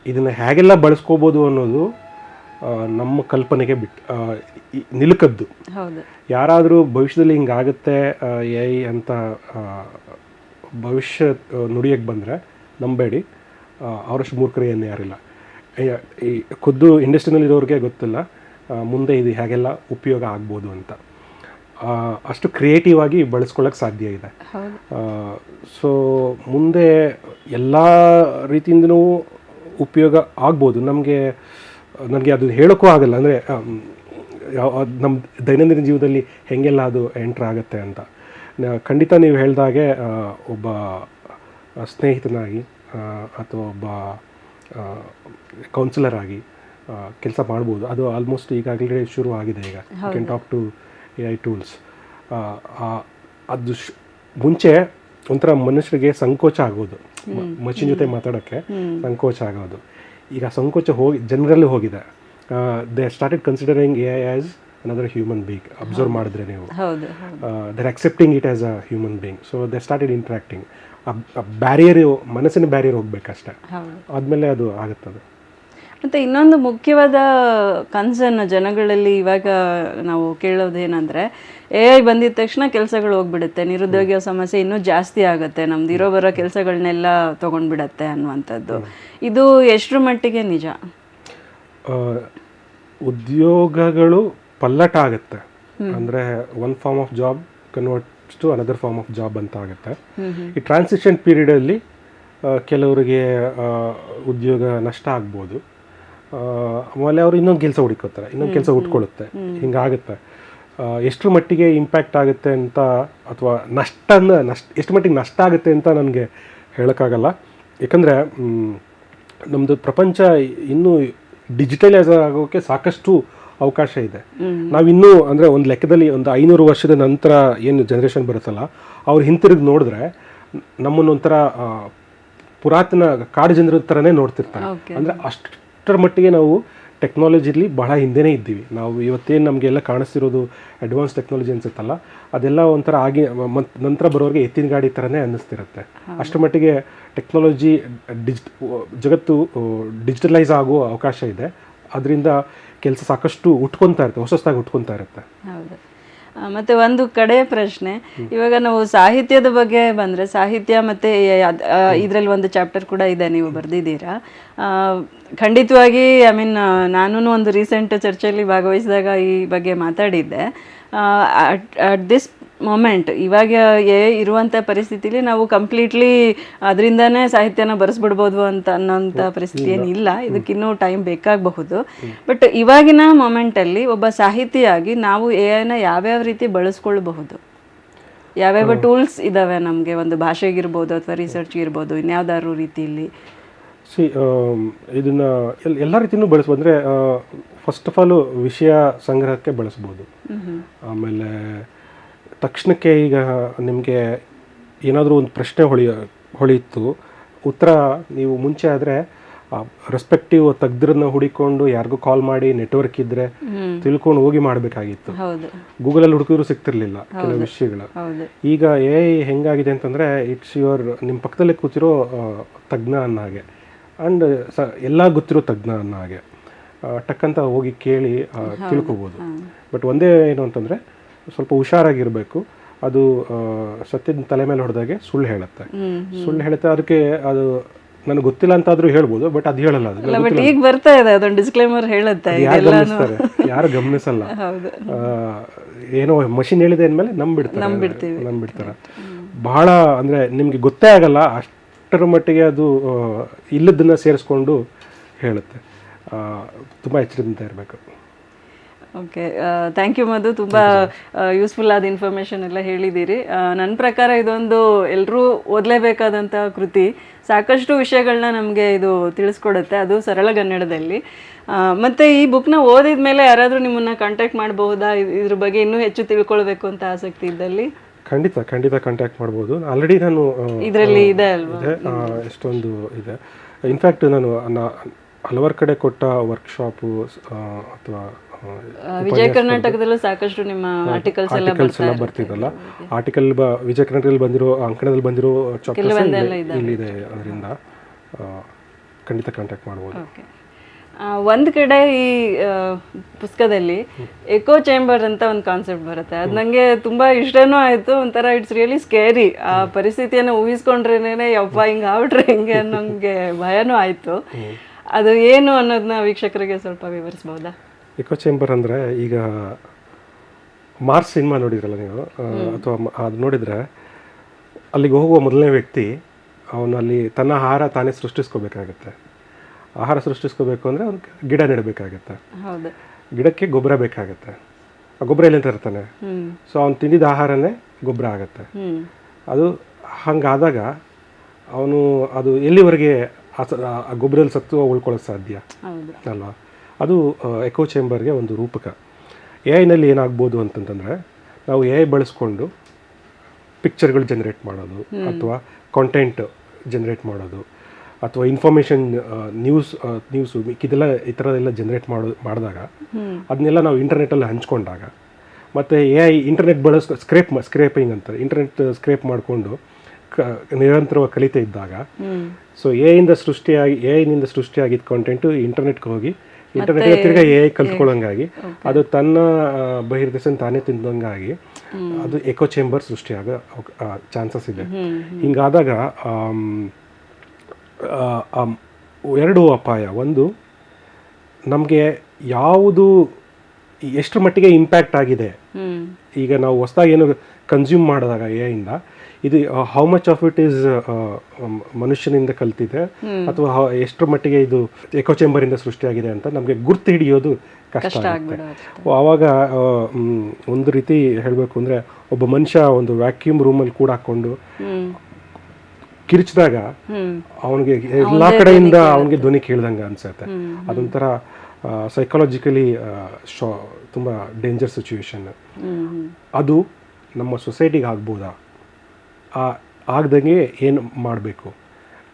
ಇದನ್ನು ಹೇಗೆಲ್ಲ ಬಳಸ್ಕೋಬೋದು ಅನ್ನೋದು ನಮ್ಮ ಕಲ್ಪನೆಗೆ ನಿಲುಕದ್ದು. ಯಾರಾದರೂ ಭವಿಷ್ಯದಲ್ಲಿ ಹಿಂಗಾಗುತ್ತೆ AI ಅಂತ ಭವಿಷ್ಯ ನುಡಿಯಕ್ಕೆ ಬಂದರೆ ನಂಬೇಡಿ, ಅವರಷ್ಟು ಮೂರ್ಖರು ಏನು ಯಾರಿಲ್ಲ. ಈ ಖುದ್ದು ಇಂಡಸ್ಟ್ರಿನಲ್ಲಿರೋರಿಗೆ ಗೊತ್ತಿಲ್ಲ ಮುಂದೆ ಇದು ಹೇಗೆಲ್ಲ ಉಪಯೋಗ ಆಗ್ಬೋದು ಅಂತ. ಅಷ್ಟು ಕ್ರಿಯೇಟಿವ್ ಆಗಿ ಬಳಸ್ಕೊಳ್ಳೋಕೆ ಸಾಧ್ಯ ಇದೆ. ಸೊ ಮುಂದೆ ಎಲ್ಲ ರೀತಿಯಿಂದನೂ ಉಪಯೋಗ ಆಗ್ಬೋದು. ನನಗೆ ಅದು ಹೇಳೋಕ್ಕೂ ಆಗಲ್ಲ, ಅಂದರೆ ನಮ್ಮ ದೈನಂದಿನ ಜೀವನದಲ್ಲಿ ಹೇಗೆಲ್ಲ ಅದು ಎಂಟ್ರ್ ಆಗುತ್ತೆ ಅಂತ. ಖಂಡಿತ ನೀವು ಹೇಳಿದಾಗೆ ಒಬ್ಬ ಸ್ನೇಹಿತನಾಗಿ ಅಥವಾ ಒಬ್ಬ ಕೌನ್ಸಿಲರ್ ಆಗಿ ಕೆಲಸ ಮಾಡ್ಬೋದು. ಅದು ಆಲ್ಮೋಸ್ಟ್ ಈಗಾಗಲೇ ಶುರು ಆಗಿದೆ. ಈಗ you can talk to AI tools. ಅದು ಮುಂಚೆ ಒಂಥರ ಮನುಷ್ಯರಿಗೆ ಸಂಕೋಚ ಆಗೋದು, ಮಷಿನ್ ಜೊತೆ ಮಾತಾಡೋಕ್ಕೆ ಸಂಕೋಚ ಆಗೋದು. ಈಗ ಸಂಕೋಚ ಜನರಲ್ಲಿ ಹೋಗಿದೆ. They started considering AI as another human being. Observe ಮಾಡಿದ್ರೆ ನೀವು, they're accepting it as a human being. So they started interacting. ಮನಸ್ಸಿನ ಬ್ಯಾರಿಯರ್ ಹೋಗ್ಬೇಕಷ್ಟೆ, ಆದಮೇಲೆ ಅದು ಆಗುತ್ತದೆ. ಮತ್ತು ಇನ್ನೊಂದು ಮುಖ್ಯವಾದ ಕನ್ಸರ್ನ್ ಜನಗಳಲ್ಲಿ ಇವಾಗ ನಾವು ಕೇಳೋದೇನೆಂದರೆ, AI ಬಂದಿದ ತಕ್ಷಣ ಕೆಲಸಗಳು ಹೋಗ್ಬಿಡುತ್ತೆ, ನಿರುದ್ಯೋಗ ಸಮಸ್ಯೆ ಇನ್ನೂ ಜಾಸ್ತಿ ಆಗುತ್ತೆ, ನಮ್ದು ಇರೋ ಬರೋ ಕೆಲಸಗಳನ್ನೆಲ್ಲ ತೊಗೊಂಡ್ಬಿಡತ್ತೆ ಅನ್ನುವಂಥದ್ದು. ಇದು ಎಷ್ಟರ ಮಟ್ಟಿಗೆ ನಿಜ? ಉದ್ಯೋಗಗಳು ಪಲ್ಲಟ ಆಗುತ್ತೆ. ಅಂದರೆ one form of job converts to another form of job ಅಂತ ಆಗುತ್ತೆ. ಈ ಟ್ರಾನ್ಸಿಷನ್ ಪೀರಿಯಡಲ್ಲಿ ಕೆಲವರಿಗೆ ಉದ್ಯೋಗ ನಷ್ಟ ಆಗ್ಬೋದು. ಆಮೇಲೆ ಅವರು ಇನ್ನೊಂದು ಕೆಲಸ ಹುಡುಕೋತಾರೆ, ಇನ್ನೊಂದು ಕೆಲಸ ಹುಟ್ಕೊಳ್ಳುತ್ತೆ, ಹಿಂಗಾಗುತ್ತೆ. ಎಷ್ಟರ ಮಟ್ಟಿಗೆ ಇಂಪ್ಯಾಕ್ಟ್ ಆಗುತ್ತೆ ಅಂತ, ಅಥವಾ ಎಷ್ಟು ಮಟ್ಟಿಗೆ ನಷ್ಟ ಆಗುತ್ತೆ ಅಂತ ನನಗೆ ಹೇಳೋಕ್ಕಾಗಲ್ಲ. ಯಾಕಂದರೆ ನಮ್ಮದು ಪ್ರಪಂಚ ಇನ್ನೂ ಡಿಜಿಟಲೈಸ್ ಆಗೋಕ್ಕೆ ಸಾಕಷ್ಟು ಅವಕಾಶ ಇದೆ. ನಾವಿನ್ನೂ ಅಂದರೆ ಒಂದು ಲೆಕ್ಕದಲ್ಲಿ ಒಂದು 500 ವರ್ಷದ ನಂತರ ಏನು ಜನ್ರೇಷನ್ ಬರುತ್ತಲ್ಲ, ಅವ್ರು ಹಿಂತಿರುಗಿ ನೋಡಿದ್ರೆ ನಮ್ಮನ್ನೊಂಥರ ಪುರಾತನ ಕಾಡು ಜನರ ಥರನೇ ನೋಡ್ತಿರ್ತಾರೆ. ಅಂದರೆ ಅಷ್ಟರ ಮಟ್ಟಿಗೆ ನಾವು ಟೆಕ್ನಾಲಜಿಲಿ ಬಹಳ ಹಿಂದೆನೇ ಇದ್ದೀವಿ ನಾವು. ಇವತ್ತೇನು ನಮಗೆಲ್ಲ ಕಾಣಿಸ್ತಿರೋದು ಅಡ್ವಾನ್ಸ್ ಟೆಕ್ನಾಲಜಿ ಅನ್ಸುತ್ತಲ್ಲ, ಅದೆಲ್ಲ ಒಂಥರ ನಂತರ ಬರೋರಿಗೆ ಎತ್ತಿನ ಗಾಡಿ ಥರನೇ ಅನ್ನಿಸ್ತಿರುತ್ತೆ. ಅಷ್ಟರ ಮಟ್ಟಿಗೆ ಟೆಕ್ನಾಲಜಿ ಜಗತ್ತು ಡಿಜಿಟಲೈಸ್ ಆಗೋ ಅವಕಾಶ ಇದೆ. ಅದರಿಂದ ಕೆಲಸ ಸಾಕಷ್ಟು ಉಟ್ಕೊತಾ ಇರುತ್ತೆ, ಹೊಸದಾಗಿ ಉಟ್ಕೊತಾ ಇರುತ್ತೆ. ಹೌದು. ಮತ್ತೆ ಒಂದು ಕಡೆಯ ಪ್ರಶ್ನೆ, ಇವಾಗ ನಾವು ಸಾಹಿತ್ಯದ ಬಗ್ಗೆ ಬಂದ್ರೆ, ಸಾಹಿತ್ಯ ಮತ್ತೆ ಇದರಲ್ಲಿ ಒಂದು ಚಾಪ್ಟರ್ ಕೂಡ ಇದೆ, ನೀವು ಬರ್ದಿದ್ದೀರಾ. ಖಂಡಿತವಾಗಿ ಐ ಮೀನ್ ನಾನು ಒಂದು ರೀಸೆಂಟ್ ಚರ್ಚೆಯಲ್ಲಿ ಭಾಗವಹಿಸಿದಾಗ ಈ ಬಗ್ಗೆ ಮಾತಾಡಿದ್ದೆ. ಅಟ್ ದಿಸ್ ಮೊಮೆಂಟ್ ಇವಾಗ ಇರುವಂಥ ಪರಿಸ್ಥಿತಿಲಿ ನಾವು ಕಂಪ್ಲೀಟ್ಲಿ ಅದರಿಂದನೇ ಸಾಹಿತ್ಯನ ಬರೆಸ್ಬಿಡ್ಬೋದು ಅನ್ನೋಂಥ ಪರಿಸ್ಥಿತಿ ಏನಿಲ್ಲ, ಇದಕ್ಕಿನ್ನೂ ಟೈಮ್ ಬೇಕಾಗಬಹುದು. ಬಟ್ ಇವಾಗಿನ ಮೊಮೆಂಟಲ್ಲಿ ಒಬ್ಬ ಸಾಹಿತಿಯಾಗಿ ನಾವು AI ಯಾವ್ಯಾವ ರೀತಿ ಬಳಸ್ಕೊಳ್ಬಹುದು, ಯಾವ್ಯಾವ ಟೂಲ್ಸ್ ಇದ್ದಾವೆ ನಮಗೆ, ಒಂದು ಭಾಷೆಗಿರ್ಬೋದು ಅಥವಾ ರಿಸರ್ಚ್ಗಿರ್ಬೋದು, ಇನ್ಯಾವ್ದಾದ್ರು ರೀತಿಯಲ್ಲಿ? ಇದನ್ನು ಎಲ್ಲ ರೀತಿಯೂ ಬಳಸ್ಬೋದು. ಅಂದರೆ ಫಸ್ಟ್ ಆಫ್ ಆಲ್ ವಿಷಯ ಸಂಗ್ರಹಕ್ಕೆ ಬಳಸ್ಬೋದು. ಆಮೇಲೆ ತಕ್ಷಣಕ್ಕೆ ಈಗ ನಿಮಗೆ ಏನಾದರೂ ಒಂದು ಪ್ರಶ್ನೆ ಹೊಳೆಯಿತು, ಉತ್ತರ ನೀವು ಮುಂಚೆ ಆದರೆ ರೆಸ್ಪೆಕ್ಟಿವ್ ತಜ್ಞರನ್ನ ಹುಡಿಕೊಂಡು ಯಾರಿಗೂ ಕಾಲ್ ಮಾಡಿ ನೆಟ್ವರ್ಕ್ ಇದ್ದರೆ ತಿಳ್ಕೊಂಡು ಹೋಗಿ ಮಾಡಬೇಕಾಗಿತ್ತು. ಗೂಗಲಲ್ಲಿ ಹುಡುಕಿದ್ರು ಸಿಗ್ತಿರ್ಲಿಲ್ಲ ಕೆಲವು ವಿಷಯಗಳು. ಈಗ AI ಹೆಂಗಾಗಿದೆ ಅಂತಂದರೆ ಇಟ್ಸ್ ನಿಮ್ಮ ಪಕ್ಕದಲ್ಲೇ ಕೂತಿರೋ ತಜ್ಞ ಅನ್ನೋ ಹಾಗೆ, ಆ್ಯಂಡ್ ಎಲ್ಲ ಗೊತ್ತಿರೋ ತಜ್ಞ ಅನ್ನೋ ಹಾಗೆ ಟಕ್ಕಂತ ಹೋಗಿ ಕೇಳಿ ತಿಳ್ಕೊಬೋದು. ಬಟ್ ಒಂದೇ ಏನು ಅಂತಂದರೆ ಸ್ವಲ್ಪ ಹುಷಾರಾಗಿರಬೇಕು. ಅದು ಸತ್ಯದ ತಲೆ ಮೇಲೆ ಹೊಡೆದಾಗೆ ಸುಳ್ಳು ಹೇಳುತ್ತೆ. ಅದಕ್ಕೆ ಅದು ನನಗೆ ಗೊತ್ತಿಲ್ಲ ಅಂತಾದ್ರೂ ಹೇಳ್ಬೋದು, ಬಟ್ ಅದು ಹೇಳಲ್ಲ. ಅದು ಈಗ ಬರ್ತಾ ಇದೆ, ಅದೊಂದು ಡಿಸ್ಕ್ಲೇಮರ್ ಹೇಳುತ್ತೆ, ಯಾರು ಗಮನಿಸಲ್ಲ. ಏನೋ ಮಷಿನ್ ಹೇಳಿದೆ ಅಂದಮೇಲೆ ನಂಬಿಡ್ತಾರೆ. ಬಹಳ ಅಂದರೆ ನಿಮಗೆ ಗೊತ್ತೇ ಆಗಲ್ಲ, ಅಷ್ಟರ ಮಟ್ಟಿಗೆ ಅದು ಇಲ್ಲದನ್ನ ಸೇರಿಸ್ಕೊಂಡು ಹೇಳುತ್ತೆ. ತುಂಬ ಎಚ್ಚರಿಕೆಯಿಂದ ಇರಬೇಕು. ಓಕೆ, ಥ್ಯಾಂಕ್ ಯು ಮಧು. ತುಂಬ ಯೂಸ್ಫುಲ್ ಆದ ಇನ್ಫಾರ್ಮೇಷನ್ ಎಲ್ಲ ಹೇಳಿದ್ದೀರಿ. ನನ್ನ ಪ್ರಕಾರ ಇದೊಂದು ಎಲ್ಲರೂ ಓದಲೇಬೇಕಾದಂಥ ಕೃತಿ. ಸಾಕಷ್ಟು ವಿಷಯಗಳನ್ನ ನಮಗೆ ಇದು ತಿಳಿಸ್ಕೊಡುತ್ತೆ, ಅದು ಸರಳಗನ್ನಡದಲ್ಲಿ. ಮತ್ತು ಈ ಬುಕ್ನ ಓದಿದ ಮೇಲೆ ಯಾರಾದರೂ ನಿಮ್ಮನ್ನು ಕಾಂಟ್ಯಾಕ್ಟ್ ಮಾಡಬಹುದಾ, ಇದ್ರ ಬಗ್ಗೆ ಇನ್ನೂ ಹೆಚ್ಚು ತಿಳ್ಕೊಳ್ಬೇಕು ಅಂತ ಆಸಕ್ತಿ ಇದ್ದಲ್ಲಿ? ಖಂಡಿತ ಕಾಂಟ್ಯಾಕ್ಟ್ ಮಾಡ್ಬೋದು. ಆಲ್ರೆಡಿ ನಾನು ಇದರಲ್ಲಿ ಇದೆ ಅಲ್ವಾ, ಎಷ್ಟೊಂದು ಇದೆ. ಇನ್ಫ್ಯಾಕ್ಟ್ ನಾನು ಹಲವಾರು ಕಡೆ ಕೊಟ್ಟ ವರ್ಕ್ಶಾಪು ಅಥವಾ ವಿಜಯ ಕರ್ನಾಟಕದಲ್ಲೂ ಸಾಕಷ್ಟು ನಿಮ್ಮ ಆರ್ಟಿಕಲ್ಸ್ ಎಲ್ಲ ಬರ್ತಿದ್ದಲ್ಲ, ಆರ್ಟಿಕಲ್ ವಿಜಯ ಕರ್ನಾಟಕದಲ್ಲಿ ಬಂದಿರೋ ಅಂಕಣದಲ್ಲಿ ಬಂದಿರೋ ಚಾಪ್ಟರ್ಸ್ ಇಲ್ಲಿದೆ. ಅದರಿಂದ ಖಂಡಿತ ಕಾಂಟ್ಯಾಕ್ಟ್ ಮಾಡ್ಬೋದು. ಒಂದು ಕಡೆ ಈ ಪುಸ್ತಕದಲ್ಲಿ ಎಕೋ ಚೇಂಬರ್ ಅಂತ ಒಂದು ಕಾನ್ಸೆಪ್ಟ್ ಬರುತ್ತೆ. ಅದು ನನಗೆ ತುಂಬ ಇಷ್ಟನೂ ಆಯಿತು, ಒಂಥರ ಇಟ್ಸ್ ರಿಯಲಿ ಸ್ಕೇರಿ. ಆ ಪರಿಸ್ಥಿತಿಯನ್ನು ಊಹಿಸ್ಕೊಂಡ್ರೇನೆ ಯಪ್ಪ ಹಿಂಗೆ ಆಗ್ಬಿಟ್ರೆ ಹೆಂಗೆ ಅನ್ನೋಂಗೆ ಭಯನೂ ಆಯಿತು. ಅದು ಏನು ಅನ್ನೋದನ್ನ ವೀಕ್ಷಕರಿಗೆ ಸ್ವಲ್ಪ ವಿವರಿಸ್ಬೋದಾ? ಎಕೋ ಚೇಂಬರ್ ಅಂದರೆ, ಈಗ ಮಾರ್ಸ್ ಸಿನಿಮಾ ನೋಡಿದ್ರಲ್ಲ ನೀವು, ಅಥವಾ ಅದು ನೋಡಿದರೆ ಅಲ್ಲಿಗೆ ಹೋಗುವ ಮೊದಲನೇ ವ್ಯಕ್ತಿ ಅವನು ಅಲ್ಲಿ ತನ್ನ ಆಹಾರ ತಾನೇ ಸೃಷ್ಟಿಸ್ಕೋಬೇಕಾಗತ್ತೆ. ಆಹಾರ ಸೃಷ್ಟಿಸ್ಕೋಬೇಕು ಅಂದರೆ ಅವ್ನು ಗಿಡ ನೆಡಬೇಕಾಗತ್ತೆ. ಗಿಡಕ್ಕೆ ಗೊಬ್ಬರ ಬೇಕಾಗತ್ತೆ. ಆ ಗೊಬ್ಬರ ಎಲ್ಲಿಂದ ತರ್ತಾನೆ? ಸೊ ಅವ್ನು ತಿಂದಿದ್ದ ಆಹಾರನೇ ಗೊಬ್ಬರ ಆಗತ್ತೆ. ಅದು ಹಂಗಾದಾಗ ಅವನು ಅದು ಎಲ್ಲಿವರೆಗೆ ಆ ಗೊಬ್ಬರದಲ್ಲಿ ಸತ್ವ ಉಳ್ಕೊಳ್ಳೋಕೆ ಸಾಧ್ಯ ಅಲ್ವಾ? ಅದು ಎಕೋ ಚೇಂಬರ್ಗೆ ಒಂದು ರೂಪಕ. AI ಏನಾಗ್ಬೋದು ಅಂತಂತಂದರೆ, ನಾವು AI ಬಳಸ್ಕೊಂಡು ಪಿಕ್ಚರ್ಗಳು ಜನ್ರೇಟ್ ಮಾಡೋದು, ಅಥವಾ ಕಾಂಟೆಂಟ್ ಜನ್ರೇಟ್ ಮಾಡೋದು, ಅಥವಾ ಇನ್ಫಾರ್ಮೇಷನ್ ನ್ಯೂಸು ಇದೆಲ್ಲ ಈ ಥರದೆಲ್ಲ ಜನ್ರೇಟ್ ಮಾಡಿದಾಗ ಅದನ್ನೆಲ್ಲ ನಾವು ಇಂಟರ್ನೆಟ್ಟಲ್ಲಿ ಹಂಚ್ಕೊಂಡಾಗ, ಮತ್ತು AI ಇಂಟರ್ನೆಟ್ ಸ್ಕ್ರೇಪಿಂಗ್ ಅಂತಾರೆ, ಇಂಟರ್ನೆಟ್ ಸ್ಕ್ರೇಪ್ ಮಾಡಿಕೊಂಡು ನಿರಂತರವಾಗಿ ಕಲಿತಾ ಇದ್ದಾಗ, ಸೊ AI ನಿಂದ ಸೃಷ್ಟಿಯಾಗಿದ್ದ ಕಾಂಟೆಂಟು ಇಂಟರ್ನೆಟ್ಗೆ ಹೋಗಿ ಇಂಟರ್ನೆಟ್ಗೆ ತಿರ್ಗಾ AI ಕಲ್ತ್ಕೊಳ್ಳೋಂಗಾಗಿ ಅದು ತನ್ನ ಬಹಿರ್ದೆಸೆನ ತಾನೇ ತಿಂದಂಗಾಗಿ ಅದು ಎಕೋ ಚೇಂಬರ್ ಸೃಷ್ಟಿಯಾಗೋ ಚಾನ್ಸಸ್ ಇದೆ. ಹಿಂಗಾದಾಗ ಎರಡು ಅಪಾಯ. ಒಂದು, ನಮಗೆ ಯಾವುದು ಎಷ್ಟರ ಮಟ್ಟಿಗೆ ಇಂಪ್ಯಾಕ್ಟ್ ಆಗಿದೆ, ಈಗ ನಾವು ಹೊಸದಾಗಿ ಏನು ಕನ್ಸ್ಯೂಮ್ ಮಾಡಿದಾಗ AI ಇದು how much of it is ಮನುಷ್ಯನಿಂದ ಕಲ್ತಿದೆ, ಅಥವಾ ಎಷ್ಟರ ಮಟ್ಟಿಗೆ ಇದು ಎಕೋ ಚೇಂಬರಿಂದ ಸೃಷ್ಟಿಯಾಗಿದೆ ಅಂತ ನಮಗೆ ಗುರ್ತು ಹಿಡಿಯೋದು ಕಷ್ಟ ಆಗುತ್ತೆ. ಆವಾಗ ಒಂದು ರೀತಿ ಹೇಳಬೇಕು ಅಂದರೆ, ಒಬ್ಬ ಮನುಷ್ಯ ಒಂದು ವ್ಯಾಕ್ಯೂಮ್ ರೂಮಲ್ಲಿ ಕೂಡ ಹಾಕ್ಕೊಂಡು ಕಿರಿಚಿದಾಗ ಅವನಿಗೆ ಎಲ್ಲ ಕಡೆಯಿಂದ ಅವನಿಗೆ ಧ್ವನಿ ಕೇಳ್ದಂಗೆ ಅನ್ಸುತ್ತೆ. ಅದೊಂಥರ ಸೈಕಾಲಜಿಕಲಿ ತುಂಬ ಡೇಂಜರ್ ಸಿಚುವೇಶನ್. ಅದು ನಮ್ಮ ಸೊಸೈಟಿಗೆ ಆಗ್ಬೋದಾ? ಆಗ್ದಂಗೆ ಏನು ಮಾಡಬೇಕು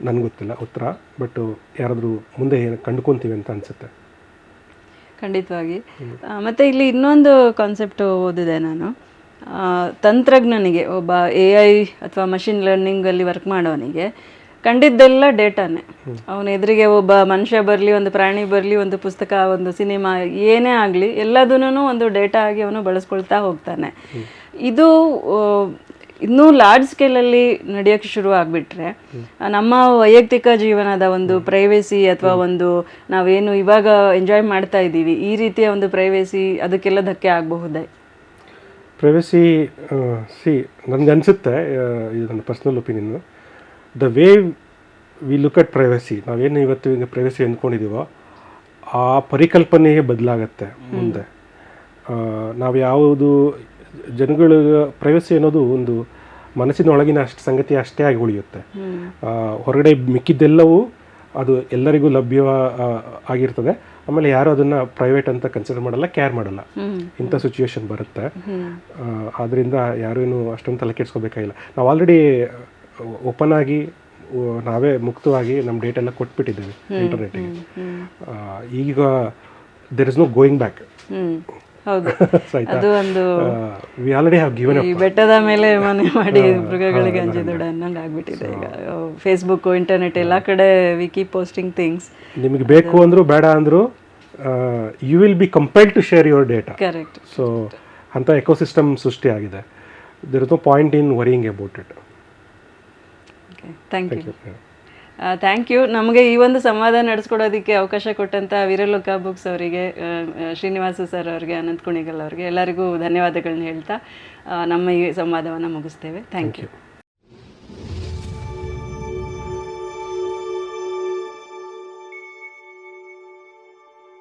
ನನಗೆ ಗೊತ್ತಿಲ್ಲ ಉತ್ತರ, ಬಟ್ ಯಾರಾದರೂ ಮುಂದೆ ಏನು ಕಂಡುಕೊತೀವಿ ಅಂತ ಅನಿಸುತ್ತೆ. ಖಂಡಿತವಾಗಿ. ಮತ್ತು ಇಲ್ಲಿ ಇನ್ನೊಂದು ಕಾನ್ಸೆಪ್ಟ್ ಓದಿದೆ ನಾನು. ತಂತ್ರಜ್ಞನಿಗೆ, ಒಬ್ಬ AI ಅಥವಾ ಮಷಿನ್ ಲರ್ನಿಂಗಲ್ಲಿ ವರ್ಕ್ ಮಾಡೋನಿಗೆ ಕಂಡಿದ್ದೆಲ್ಲ ಡೇಟಾನೇ. ಅವನ ಎದುರಿಗೆ ಒಬ್ಬ ಮನುಷ್ಯ ಬರಲಿ, ಒಂದು ಪ್ರಾಣಿ ಬರಲಿ, ಒಂದು ಪುಸ್ತಕ, ಒಂದು ಸಿನಿಮಾ, ಏನೇ ಆಗಲಿ ಎಲ್ಲದನ್ನೂ ಒಂದು ಡೇಟಾ ಆಗಿ ಅವನು ಬಳಸ್ಕೊಳ್ತಾ ಹೋಗ್ತಾನೆ. ಇದು ಇನ್ನೂ ಲಾರ್ಜ್ ಸ್ಕೇಲಲ್ಲಿ ನಡೆಯೋಕ್ಕೆ ಶುರು ಆಗಿಬಿಟ್ರೆ ನಮ್ಮ ವೈಯಕ್ತಿಕ ಜೀವನದ ಒಂದು ಪ್ರೈವೇಸಿ ಅಥವಾ ಒಂದು ನಾವೇನು ಇವಾಗ ಎಂಜಾಯ್ ಮಾಡ್ತಾ ಇದ್ದೀವಿ ಈ ರೀತಿಯ ಒಂದು ಪ್ರೈವೇಸಿ ಅದಕ್ಕೆಲ್ಲ ಧಕ್ಕೆ ಆಗಬಹುದೇ? ಪ್ರೈವಸಿ ನನಗನ್ಸುತ್ತೆ, ಇದು ನನ್ನ personal opinion, the way we look at privacy, ನಾವೇನು ಇವತ್ತು ಈಗ ಪ್ರೈವಸಿ ಅಂದ್ಕೊಂಡಿದ್ದೀವೋ ಆ ಪರಿಕಲ್ಪನೆಯೇ ಬದಲಾಗತ್ತೆ ಮುಂದೆ. ನಾವು ಯಾವುದು ಜನಗಳಿಗೆ ಪ್ರೈವಸಿ ಅನ್ನೋದು ಒಂದು ಮನಸ್ಸಿನೊಳಗಿನ ಸಂಗತಿ ಅಷ್ಟೇ ಆಗಿ ಉಳಿಯುತ್ತೆ. ಹೊರಗಡೆ ಮಿಕ್ಕಿದ್ದೆಲ್ಲವೂ ಅದು ಎಲ್ಲರಿಗೂ ಲಭ್ಯ ಆಗಿರ್ತದೆ. ಆಮೇಲೆ ಯಾರು ಅದನ್ನು ಪ್ರೈವೇಟ್ ಅಂತ ಕನ್ಸಿಡರ್ ಮಾಡಲ್ಲ, ಕೇರ್ ಮಾಡಲ್ಲ. ಇಂಥ ಸಿಚುವೇಶನ್ ಬರುತ್ತೆ. ಆದ್ದರಿಂದ ಯಾರೇನು ಅಷ್ಟೊಂದು ತಲೆ ಕೆಡಿಸ್ಕೋಬೇಕಾಗಿಲ್ಲ. ನಾವು ಆಲ್ರೆಡಿ ಓಪನ್ ಆಗಿ ನಾವೇ ಮುಕ್ತವಾಗಿ ನಮ್ಮ ಡೇಟ್ ಎಲ್ಲ ಕೊಟ್ಬಿಟ್ಟಿದ್ದೇವೆ ಇಂಟರ್ನೆಟ್ಗೆ. ಈಗ there is no going back. ಹೌದು, ಅದು ಒಂದು we already have given up. ಈ ಬೆಟ್ಟದ ಮೇಲೆ ಮನೆ ಮಾಡಿ ಮೃಗಗಳಿಗೆ ಅಂಜಿದೊಡ ಅನ್ನಂಗೆ ಆಗ್ಬಿಟ್ಟಿದೆ ಈಗ. ಫೇಸ್ಬುಕ್, ಇಂಟರ್ನೆಟ್ ಎಲ್ಲ ಕಡೆ ವಿ ಕೀಪ್ ಪೋಸ್ಟಿಂಗ್ ಥಿಂಗ್ಸ್. ನಿಮಗೆ ಬೇಕು ಅಂದ್ರು ಬೇಡ ಅಂದ್ರು you will be compelled to share your data. Correct. So ಅಂಥ ಎಕೋಸಿಸ್ಟಮ್ ಸೃಷ್ಟಿ ಆಗಿದೆ. There is no point in worrying about it. Thank you. Thank you. ನಮಗೆ ಈ ಒಂದು ಸಂವಾದ ನಡೆಸ್ಕೊಡೋದಕ್ಕೆ ಅವಕಾಶ ಕೊಟ್ಟಂಥ ವೀರಲೋಕ ಬುಕ್ಸ್ ಅವರಿಗೆ, ಶ್ರೀನಿವಾಸ ಸರ್ ಅವರಿಗೆ, ಅನಂತ್ ಕುಣಿಗಲ್ ಅವರಿಗೆ ಎಲ್ಲರಿಗೂ ಧನ್ಯವಾದಗಳನ್ನ ಹೇಳ್ತಾ ನಮ್ಮ ಈ ಸಂವಾದವನ್ನು ಮುಗಿಸ್ತೇವೆ. Thank you.